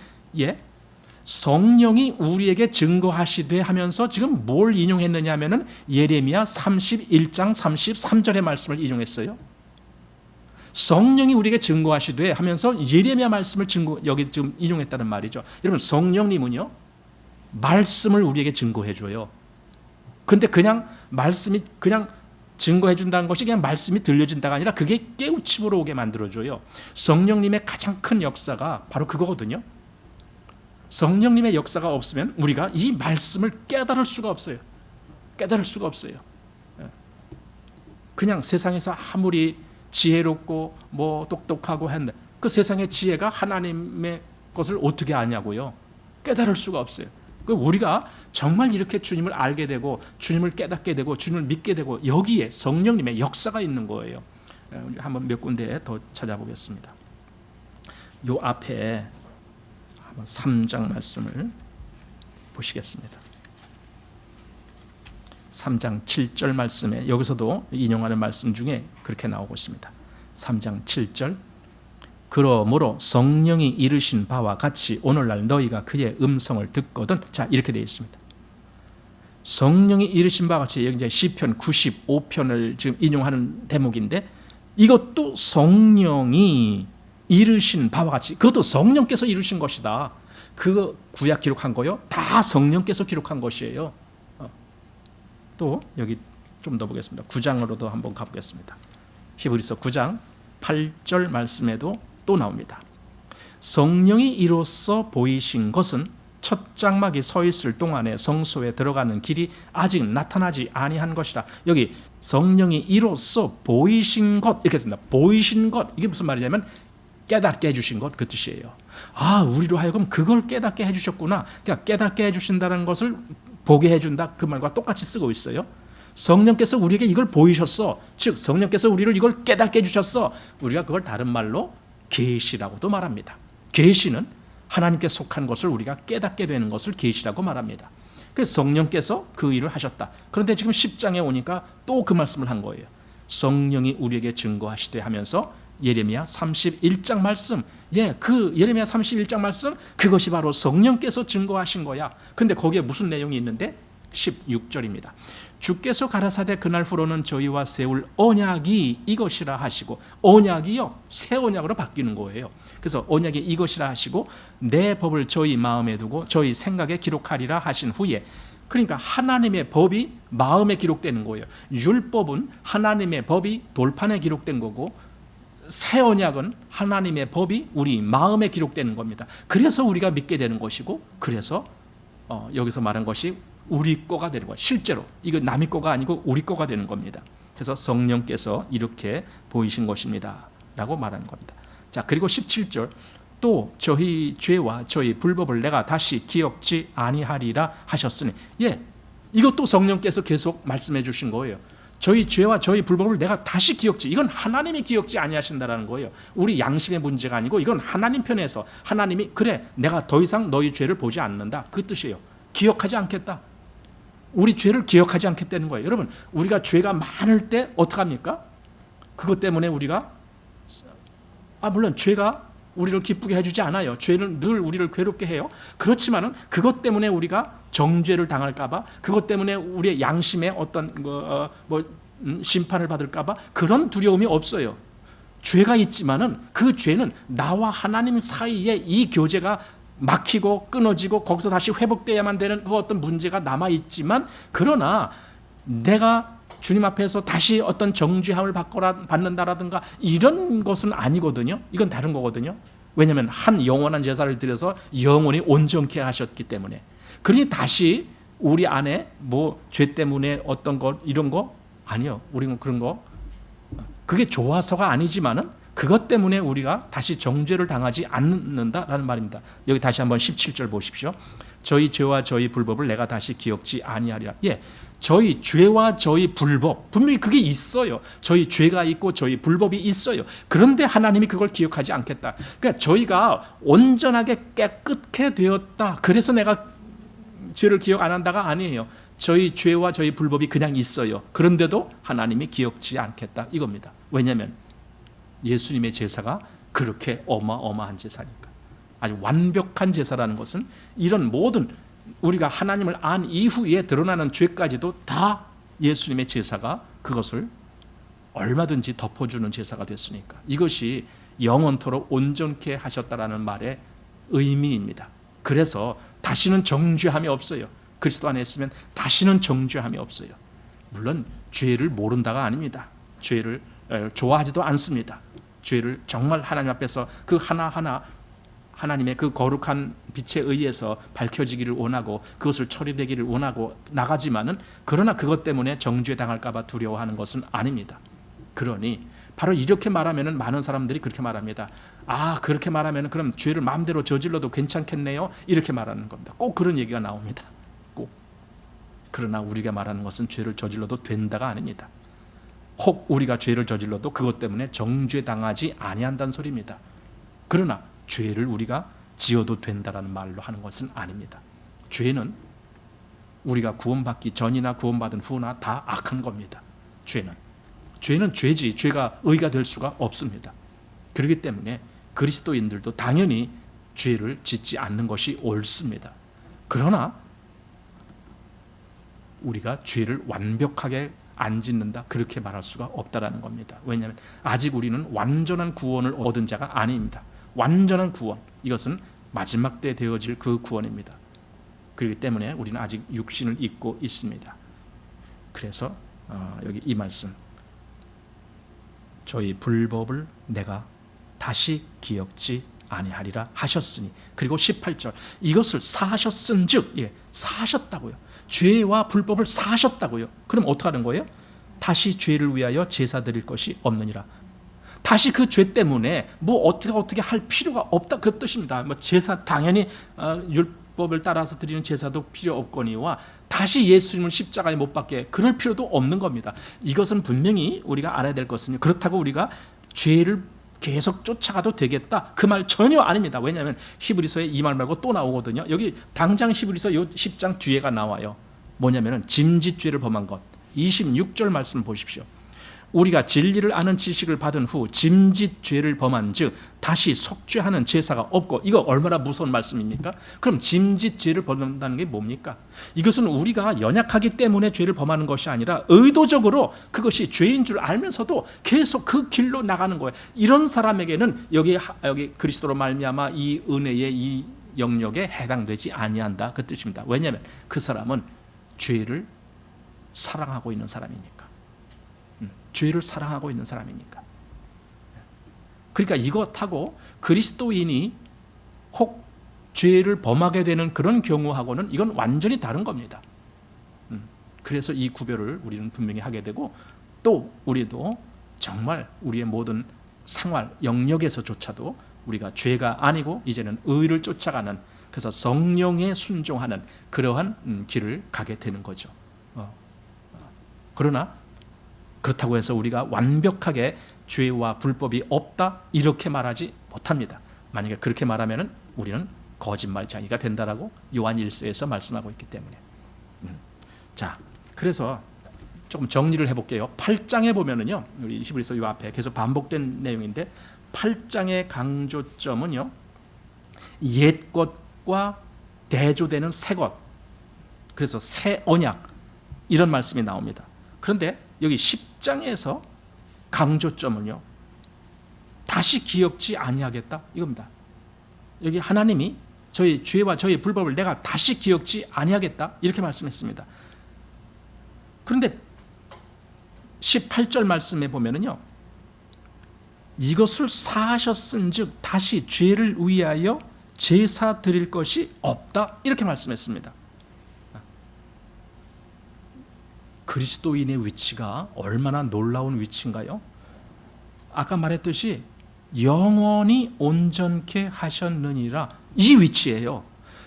성령이 우리에게 증거하시되 하면서 지금 뭘 인용했느냐 하면은 예레미야 31장 33절의 말씀을 인용했어요. 성령이 우리에게 증거하시되 하면서 예레미야 말씀을 여기 지금 인용했다는 말이죠. 여러분, 성령님은요, 말씀을 우리에게 증거해 줘요. 근데 그냥 말씀이 그냥 증거해 준다는 것이 그냥 말씀이 들려진다가 아니라 그게 깨우침으로 오게 만들어 줘요. 성령님의 가장 큰 역사가 바로 그거거든요. 성령님의 역사가 없으면 우리가 이 말씀을 깨달을 수가 없어요. 깨달을 수가 없어요. 그냥 세상에서 아무리 지혜롭고 뭐 똑똑하고 했는데 그 세상의 지혜가 하나님의 것을 어떻게 아냐고요? 깨달을 수가 없어요. 우리가 정말 이렇게 주님을 알게 되고 주님을 깨닫게 되고 주님을 믿게 되고 여기에 성령님의 역사가 있는 거예요. 한번 몇 군데 더 찾아보겠습니다. 요 앞에 한번 3장 말씀을 보시겠습니다. 3장 7절 말씀에 여기서도 인용하는 말씀 중에 그렇게 나오고 있습니다. 3장 7절, 그러므로 성령이 이르신 바와 같이 오늘날 너희가 그의 음성을 듣거든. 자, 이렇게 되어 있습니다. 성령이 이르신 바와 같이, 여기 이제 시편 95편을 지금 인용하는 대목인데, 이것도 성령이 이르신 바와 같이, 그것도 성령께서 이루신 것이다. 그거 구약 기록한 거요? 다 성령께서 기록한 것이에요. 또 여기 좀 더 보겠습니다. 9장으로도 한번 가보겠습니다. 히브리서 9장 18절 말씀에도 또 나옵니다. 성령이 이로써 보이신 것은 첫 장막이 서 있을 동안에 성소에 들어가는 길이 아직 나타나지 아니한 것이라. 여기 성령이 이로써 보이신 것 이렇게 씁니다. 보이신 것, 이게 무슨 말이냐면 깨닫게 해주신 것, 그 뜻이에요. 아, 우리로 하여금 그걸 깨닫게 해주셨구나. 그러니까 깨닫게 해주신다는 것을 보게 해준다, 그 말과 똑같이 쓰고 있어요. 성령께서 우리에게 이걸 보이셨어. 즉 성령께서 우리를 이걸 깨닫게 해주셨어. 우리가 그걸 다른 말로 계시라고도 말합니다. 계시는 하나님께 속한 것을 우리가 깨닫게 되는 것을 계시라고 말합니다. 그래서 성령께서 그 일을 하셨다. 그런데 지금 10장에 오니까 또 그 말씀을 한 거예요. 성령이 우리에게 증거하시되 하면서 예레미야 31장 말씀, 그 예레미야 31장 말씀, 그것이 바로 성령께서 증거하신 거야. 근데 거기에 무슨 내용이 있는데 16절입니다. 주께서 가라사대 그날 후로는 저희와 세울 언약이 이것이라 하시고, 언약이요 새 언약으로 바뀌는 거예요. 그래서 언약이 이것이라 하시고 내 법을 저희 마음에 두고 저희 생각에 기록하리라 하신 후에, 그러니까 하나님의 법이 마음에 기록되는 거예요. 율법은 하나님의 법이 돌판에 기록된 거고, 새 언약은 하나님의 법이 우리 마음에 기록되는 겁니다. 그래서 우리가 믿게 되는 것이고, 그래서 여기서 말한 것이 우리 거가 되는 거예요. 실제로 이거 남의 거가 아니고 우리 거가 되는 겁니다. 그래서 성령께서 이렇게 보이신 것입니다 라고 말하는 겁니다. 자, 그리고 17절, 또 저희 죄와 저희 불법을 내가 다시 기억지 아니하리라 하셨으니, 이것도 성령께서 계속 말씀해 주신 거예요. 저희 죄와 저희 불법을 내가 다시 기억지, 이건 하나님이 기억지 아니하신다라는 거예요. 우리 양심의 문제가 아니고 이건 하나님 편에서 하나님이 그래 내가 더 이상 너희 죄를 보지 않는다, 그 뜻이에요. 기억하지 않겠다. 우리 죄를 기억하지 않겠다는 거예요. 여러분, 우리가 죄가 많을 때 어떡합니까? 그것 때문에 우리가 물론 죄가 우리를 기쁘게 해주지 않아요. 죄는 늘 우리를 괴롭게 해요. 그렇지만은 그것 때문에 우리가 정죄를 당할까봐, 그것 때문에 우리의 양심에 어떤 심판을 받을까봐 그런 두려움이 없어요. 죄가 있지만은 그 죄는 나와 하나님 사이에 이 교제가 막히고 끊어지고 거기서 다시 회복돼야만 되는 그 어떤 문제가 남아있지만, 그러나 내가 주님 앞에서 다시 어떤 정죄함을 받는다라든가 이런 것은 아니거든요. 이건 다른 거거든요. 왜냐하면 한 영원한 제사를 드려서 영원히 온전케 하셨기 때문에. 그러니 다시 우리 안에 죄 때문에 어떤 것 이런 거 아니요. 우리는 그런 거 그게 좋아서가 아니지만은 그것 때문에 우리가 다시 정죄를 당하지 않는다라는 말입니다. 여기 다시 한번 17절 보십시오. 저희 죄와 저희 불법을 내가 다시 기억지 아니하리라. 저희 죄와 저희 불법, 분명히 그게 있어요. 저희 죄가 있고 저희 불법이 있어요. 그런데 하나님이 그걸 기억하지 않겠다. 그러니까 저희가 온전하게 깨끗게 되었다, 그래서 내가 죄를 기억 안 한다가 아니에요. 저희 죄와 저희 불법이 그냥 있어요. 그런데도 하나님이 기억지 않겠다, 이겁니다. 왜냐하면 예수님의 제사가 그렇게 어마어마한 제사니까. 아주 완벽한 제사라는 것은 이런 모든 우리가 하나님을 안 이후에 드러나는 죄까지도 다 예수님의 제사가 그것을 얼마든지 덮어주는 제사가 됐으니까, 이것이 영원토록 온전케 하셨다라는 말의 의미입니다. 그래서 다시는 정죄함이 없어요. 그리스도 안에 있으면 다시는 정죄함이 없어요. 물론 죄를 모른다가 아닙니다. 죄를 좋아하지도 않습니다. 죄를 정말 하나님 앞에서 그 하나하나 하나님의 그 거룩한 빛에 의해서 밝혀지기를 원하고 그것을 처리되기를 원하고 나가지만은, 그러나 그것 때문에 정죄당할까 봐 두려워하는 것은 아닙니다. 그러니 바로 이렇게 말하면은 많은 사람들이 그렇게 말합니다. 그렇게 말하면은 그럼 죄를 마음대로 저질러도 괜찮겠네요, 이렇게 말하는 겁니다. 꼭 그런 얘기가 나옵니다. 꼭. 그러나 우리가 말하는 것은 죄를 저질러도 된다가 아닙니다. 혹 우리가 죄를 저질러도 그것 때문에 정죄당하지 아니한다는 소리입니다. 그러나 죄를 우리가 지어도 된다라는 말로 하는 것은 아닙니다. 죄는 우리가 구원받기 전이나 구원받은 후나 다 악한 겁니다. 죄는 죄지, 죄가 의가 될 수가 없습니다. 그렇기 때문에 그리스도인들도 당연히 죄를 짓지 않는 것이 옳습니다. 그러나 우리가 죄를 완벽하게 안 짓는다, 그렇게 말할 수가 없다라는 겁니다. 왜냐하면 아직 우리는 완전한 구원을 얻은 자가 아닙니다. 완전한 구원, 이것은 마지막 때 되어질 그 구원입니다. 그렇기 때문에 우리는 아직 육신을 입고 있습니다. 그래서 여기 이 말씀 저희 불법을 내가 다시 기억지 아니하리라 하셨으니. 그리고 18절 이것을 사하셨은즉, 사하셨다고요. 죄와 불법을 사하셨다고요. 그럼 어떻게 하는 거예요? 다시 죄를 위하여 제사 드릴 것이 없느니라. 다시 그 죄 때문에 뭐 어떻게 할 필요가 없다, 그 뜻입니다. 뭐 제사 당연히 율법을 따라서 드리는 제사도 필요 없거니와 다시 예수님을 십자가에 못 박게 그럴 필요도 없는 겁니다. 이것은 분명히 우리가 알아야 될 것은요, 그렇다고 우리가 죄를 계속 쫓아가도 되겠다, 그 말 전혀 아닙니다. 왜냐하면 히브리서에 이 말 말고 또 나오거든요. 여기 당장 히브리서 요 10장 뒤에가 나와요. 뭐냐면은 짐짓죄를 범한 것. 26절 말씀 보십시오. 우리가 진리를 아는 지식을 받은 후 짐짓죄를 범한 즉 다시 속죄하는 제사가 없고. 이거 얼마나 무서운 말씀입니까? 그럼 짐짓죄를 범한다는 게 뭡니까? 이것은 우리가 연약하기 때문에 죄를 범하는 것이 아니라 의도적으로 그것이 죄인 줄 알면서도 계속 그 길로 나가는 거예요. 이런 사람에게는 여기 그리스도로 말미암아 이 은혜의 이 영역에 해당되지 아니한다, 그 뜻입니다. 왜냐하면 그 사람은 죄를 사랑하고 있는 사람이니까. 죄를 사랑하고 있는 사람이니까. 그러니까 이것하고 그리스도인이 혹 죄를 범하게 되는 그런 경우하고는 이건 완전히 다른 겁니다. 그래서 이 구별을 우리는 분명히 하게 되고, 또 우리도 정말 우리의 모든 생활 영역에서조차도 우리가 죄가 아니고 이제는 의를 쫓아가는, 그래서 성령에 순종하는 그러한 길을 가게 되는 거죠. 그러나 그렇다고 해서 우리가 완벽하게 죄와 불법이 없다 이렇게 말하지 못합니다. 만약에 그렇게 말하면 우리는 거짓말쟁이가 된다라고 요한 1서에서 말씀하고 있기 때문에. 자, 그래서 조금 정리를 해볼게요. 8장에 보면은요, 우리 히브리서 요 앞에 계속 반복된 내용인데 8장의 강조점은요, 옛 것과 대조되는 새 것, 그래서 새 언약, 이런 말씀이 나옵니다. 그런데 여기 10장에서 강조점은요, 다시 기억지 아니하겠다 이겁니다. 여기 하나님이 저희 죄와 저희 불법을 내가 다시 기억지 아니하겠다 이렇게 말씀했습니다. 그런데 18절 말씀에 보면은요, 이것을 사하셨은즉 다시 죄를 위하여 제사 드릴 것이 없다 이렇게 말씀했습니다. 그리스도인의 위치가 얼마나 놀라운 위치인가요? 아까 말했듯이 영원히 온전케 하셨느니라, 이 위치예요.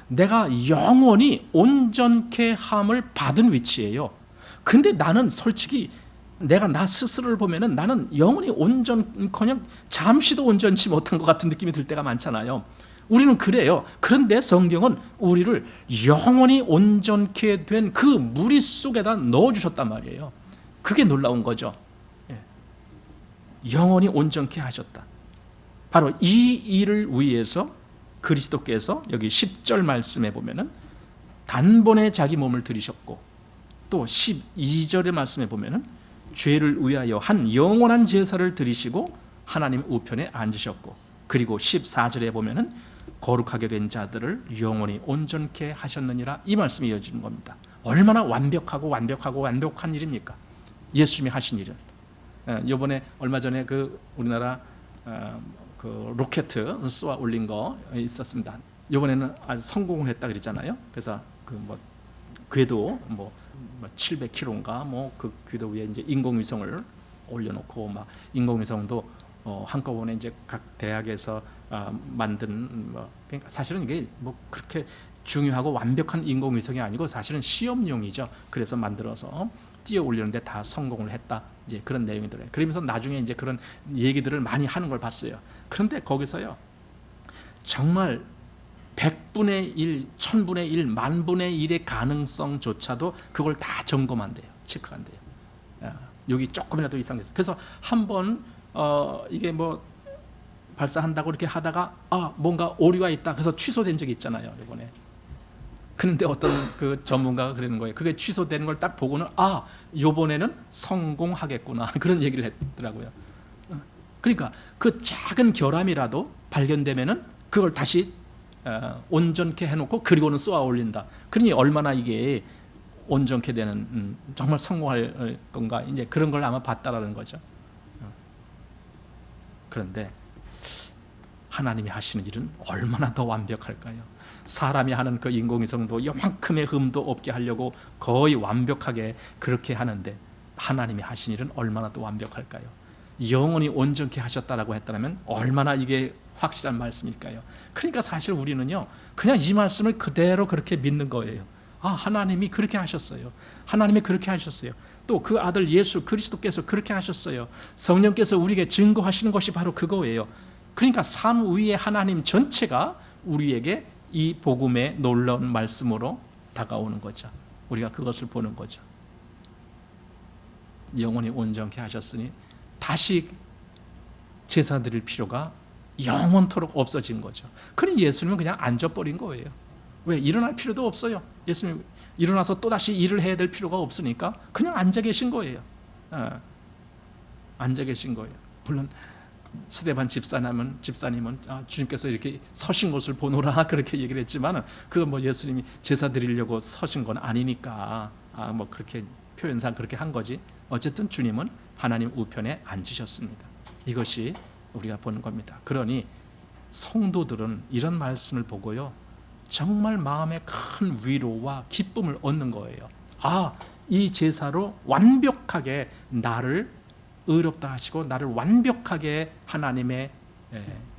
내가 영원히 온전케 함을 받은 위치예요. 근데 나는 솔직히 내가 나 스스로를 보면은 나는 영원히 온전커녕 잠시도 온전치 못한 것 같은 느낌이 들 때가 많잖아요. 우리는 그래요. 그런데 성경은 우리를 영원히 온전케 된 그 무리 속에다 넣어주셨단 말이에요. 그게 놀라운 거죠. 영원히 온전케 하셨다. 바로 이 일을 위해서 그리스도께서 여기 10절 말씀에 보면은 단번에 자기 몸을 들이셨고, 또 12절의 말씀에 보면은 죄를 위하여 한 영원한 제사를 드리시고 하나님 우편에 앉으셨고, 그리고 14절에 보면은 거룩하게 된 자들을 영원히 온전케 하셨느니라, 이 말씀이 이어지는 겁니다. 얼마나 완벽한 일입니까? 예수님이 하신 일은. 이번에 얼마 전에 그 우리나라 그 로켓 쏘아 올린 거 있었습니다. 이번에는 아주 성공을 했다 그랬잖아요. 그래서 그 뭐 궤도 뭐 700km인가 뭐 그 궤도 위에 이제 인공위성을 올려놓고, 막 인공위성도 한꺼번에 이제 각 대학에서 만든 그러니까 사실은 이게 뭐 그렇게 중요하고 완벽한 인공위성이 아니고 사실은 시험용이죠. 그래서 만들어서 띄어 올리는데 다 성공을 했다, 이제 그런 내용이더래요. 그러면서 나중에 이제 그런 얘기들을 많이 하는 걸 봤어요. 그런데 거기서요, 정말 100분의 1, 1000분의 1, 만분의 1의 가능성조차도 그걸 다 점검한대요. 체크한대요. 여기 조금이라도 이상돼서. 그래서 한번 이게 뭐 발사한다고 이렇게 하다가 뭔가 오류가 있다, 그래서 취소된 적이 있잖아요, 이번에. 그런데 어떤 그 전문가가 그러는 거예요. 그게 취소되는 걸 딱 보고는 이번에는 성공하겠구나, 그런 얘기를 했더라고요. 그러니까 그 작은 결함이라도 발견되면은 그걸 다시 온전케 해놓고 그리고는 쏘아 올린다. 그러니 얼마나 이게 온전케 되는 정말 성공할 건가, 이제 그런 걸 아마 봤다라는 거죠. 그런데 하나님이 하시는 일은 얼마나 더 완벽할까요? 사람이 하는 그 인공위성도 요만큼의 흠도 없게 하려고 거의 완벽하게 그렇게 하는데 하나님이 하신 일은 얼마나 더 완벽할까요? 영원히 온전케 하셨다라고 했다면 얼마나 이게 확실한 말씀일까요? 그러니까 사실 우리는요, 그냥 이 말씀을 그대로 그렇게 믿는 거예요. 아, 하나님이 그렇게 하셨어요. 하나님이 그렇게 하셨어요. 또 그 아들 예수 그리스도께서 그렇게 하셨어요. 성령께서 우리에게 증거하시는 것이 바로 그거예요. 그러니까 삼위의 하나님 전체가 우리에게 이 복음의 놀라운 말씀으로 다가오는 거죠. 우리가 그것을 보는 거죠. 영원히 온전케 하셨으니 다시 제사 드릴 필요가 영원토록 없어진 거죠. 그러니 예수님은 그냥 앉아버린 거예요. 왜? 일어날 필요도 없어요. 예수님 일어나서 또다시 일을 해야 될 필요가 없으니까 그냥 앉아 계신 거예요. 앉아 계신 거예요. 물론 스데반 집사님은 주님께서 이렇게 서신 것을 보노라 그렇게 얘기를 했지만 그 예수님이 제사 드리려고 서신 건 아니니까 그렇게 표현상 그렇게 한 거지. 어쨌든 주님은 하나님 우편에 앉으셨습니다. 이것이 우리가 보는 겁니다. 그러니 성도들은 이런 말씀을 보고요, 정말 마음에 큰 위로와 기쁨을 얻는 거예요. 아, 이 제사로 완벽하게 나를 의롭다 하시고 나를 완벽하게 하나님의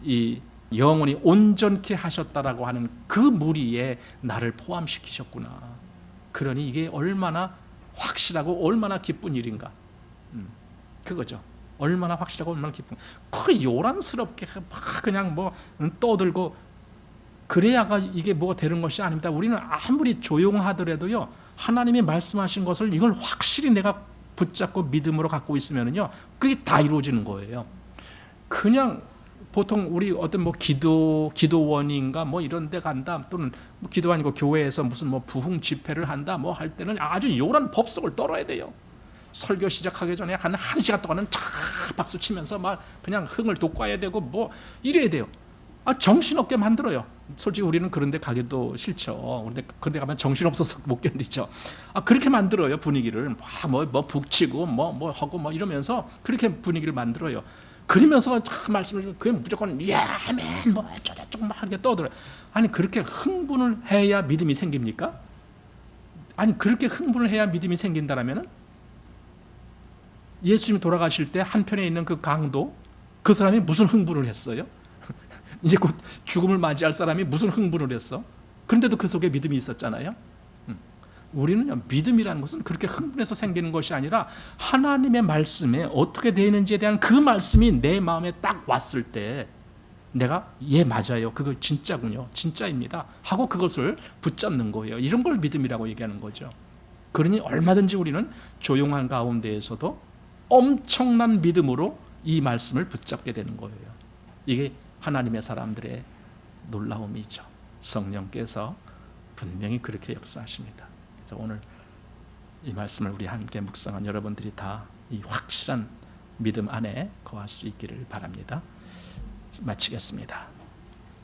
이 영원히 온전케 하셨다라고 하는 그 무리에 나를 포함시키셨구나. 그러니 이게 얼마나 확실하고 얼마나 기쁜 일인가. 그거죠. 얼마나 확실하고 얼마나 기쁜. 그 요란스럽게 막 그냥 떠들고 그래야가 이게 뭐가 되는 것이 아닙니다. 우리는 아무리 조용하더라도요, 하나님이 말씀하신 것을 이걸 확실히 내가 붙잡고 믿음으로 갖고 있으면요, 그게 다 이루어지는 거예요. 그냥 보통 우리 어떤 기도원인가 이런 데 간다, 또는 기도 아니고 교회에서 무슨 부흥 집회를 한다 할 때는 아주 요란 법석을 떨어야 돼요. 설교 시작하기 전에 한 1시간 동안은 쫙 박수 치면서 막 그냥 흥을 돋궈야 되고 이래야 돼요. 정신없게 만들어요. 솔직히 우리는 그런 데 가기도 싫죠. 그런데 그런 데 가면 정신없어서 못 견디죠. 그렇게 만들어요, 분위기를. 북치고 하고 이러면서 그렇게 분위기를 만들어요. 그러면서 말씀을 그냥 무조건 아멘 어쩌고저쩌고 막 이렇게 떠들어요. 아니, 그렇게 흥분을 해야 믿음이 생깁니까? 아니, 그렇게 흥분을 해야 믿음이 생긴다라면은 예수님이 돌아가실 때 한편에 있는 그 강도, 그 사람이 무슨 흥분을 했어요? 이제 곧 죽음을 맞이할 사람이 무슨 흥분을 했어? 그런데도 그 속에 믿음이 있었잖아요. 우리는요, 믿음이라는 것은 그렇게 흥분해서 생기는 것이 아니라 하나님의 말씀에 어떻게 되는지에 대한 그 말씀이 내 마음에 딱 왔을 때 내가 맞아요, 그거 진짜군요, 진짜입니다 하고 그것을 붙잡는 거예요. 이런 걸 믿음이라고 얘기하는 거죠. 그러니 얼마든지 우리는 조용한 가운데에서도 엄청난 믿음으로 이 말씀을 붙잡게 되는 거예요. 이게 하나님의 사람들의 놀라움이죠. 성령께서 분명히 그렇게 역사하십니다. 그래서 오늘 이 말씀을 우리 함께 묵상한 여러분들이 다 이 확실한 믿음 안에 거할 수 있기를 바랍니다. 마치겠습니다.